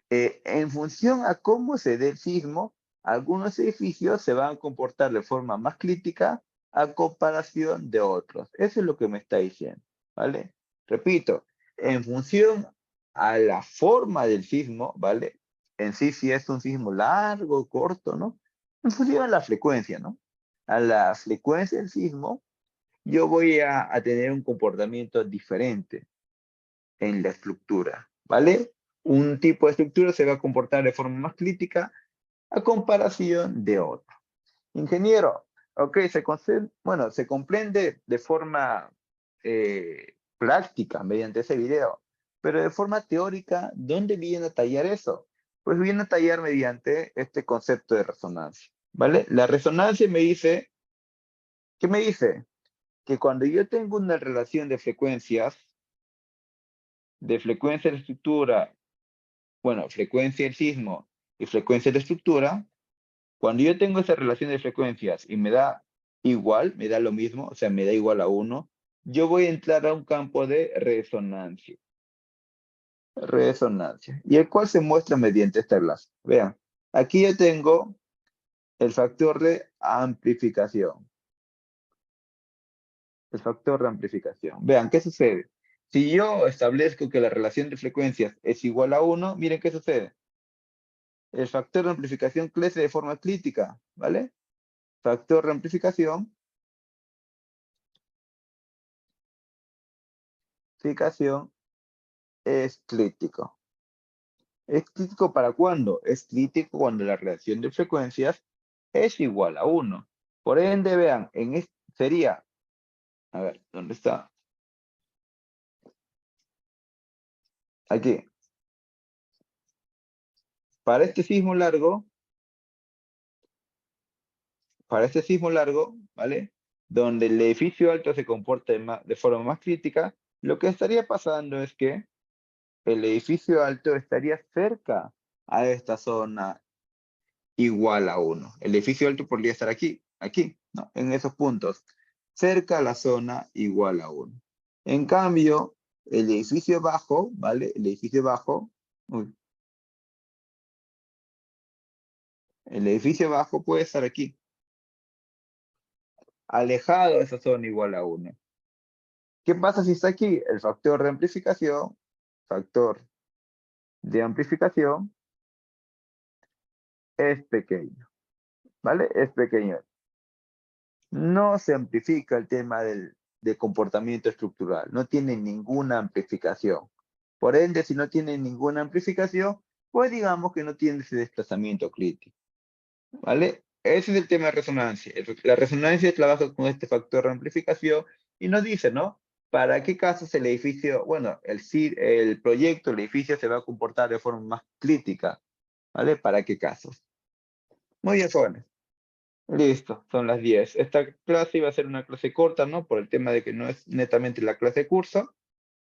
en función a cómo se dé el sismo, algunos edificios se van a comportar de forma más crítica a comparación de otros. Eso es lo que me está diciendo, ¿vale? Repito, en función a la forma del sismo, ¿vale? En sí, si es un sismo largo, corto, ¿no? En función a la frecuencia, ¿no? A la frecuencia del sismo, yo voy a tener un comportamiento diferente en la estructura, ¿vale? Un tipo de estructura se va a comportar de forma más crítica a comparación de otro. Ingeniero, ok, se comprende de forma práctica mediante ese video, pero de forma teórica, ¿dónde viene a tallar eso? Pues viene a tallar mediante este concepto de resonancia, ¿vale? La resonancia me dice, ¿qué me dice? Que cuando yo tengo una relación de frecuencias de la estructura, bueno, frecuencia del sismo y frecuencia de la estructura, cuando yo tengo esa relación de frecuencias y me da igual, me da lo mismo, o sea, me da igual a 1, yo voy a entrar a un campo de resonancia. Resonancia. Y el cual se muestra mediante esta clase. Vean, aquí yo tengo el factor de amplificación. El factor de amplificación. Vean, ¿qué sucede? Si yo establezco que la relación de frecuencias es igual a 1, miren qué sucede. El factor de amplificación crece de forma crítica, ¿vale? Factor de amplificación es crítico. ¿Es crítico para cuándo? Es crítico cuando la relación de frecuencias es igual a 1. Por ende, vean, sería, a ver, ¿dónde está? Aquí. Para este sismo largo, ¿vale? Donde el edificio alto se comporta de forma más crítica, lo que estaría pasando es que el edificio alto estaría cerca a esta zona igual a 1. El edificio alto podría estar aquí, ¿no? En esos puntos, cerca a la zona igual a 1. En cambio, el edificio bajo, ¿vale? El edificio bajo puede estar aquí, alejado de esa zona igual a 1. ¿Qué pasa si está aquí? El factor de amplificación es pequeño, ¿vale? Es pequeño. No se amplifica el tema de comportamiento estructural, no tiene ninguna amplificación. Por ende, si no tiene ninguna amplificación, pues digamos que no tiene ese desplazamiento crítico, ¿vale? Ese es el tema de resonancia. La resonancia trabaja con este factor de amplificación y nos dice, ¿no? ¿Para qué casos el edificio, bueno, el proyecto, el edificio se va a comportar de forma más crítica, ¿vale? ¿Para qué casos? Muy bien, jóvenes. Listo, son las 10. Esta clase iba a ser una clase corta, ¿no? Por el tema de que no es netamente la clase de curso.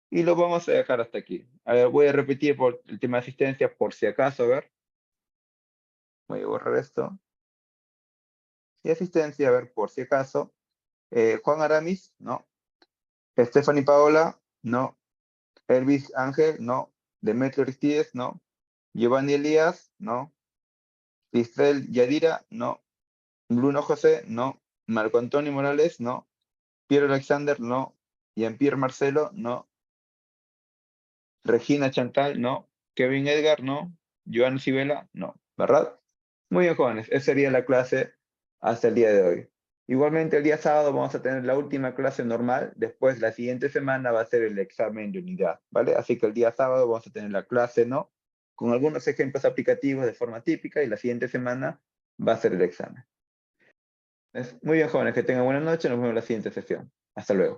Y lo vamos a dejar hasta aquí. A ver, voy a repetir por el tema de asistencia por si acaso, a ver. Voy a borrar esto. Y asistencia, a ver, por si acaso. Juan Aramis, no. Stephanie Paola, no. Elvis Ángel, no. Demetrio Aristides, no. Giovanni Elías, no. Cristel Yadira, no. Bruno José, no. Marco Antonio Morales, no. Piero Alexander, no. Jean-Pierre Marcelo, no. Regina Chantal, no. Kevin Edgar, no. Joan Sibela, no. ¿Verdad? Muy bien, jóvenes. Esa sería la clase hasta el día de hoy. Igualmente, el día sábado vamos a tener la última clase normal. Después, la siguiente semana va a ser el examen de unidad, ¿vale? Así que el día sábado vamos a tener la clase, ¿no? Con algunos ejemplos aplicativos de forma típica y la siguiente semana va a ser el examen. Muy bien, jóvenes. Que tengan buena noche. Nos vemos en la siguiente sesión. Hasta luego.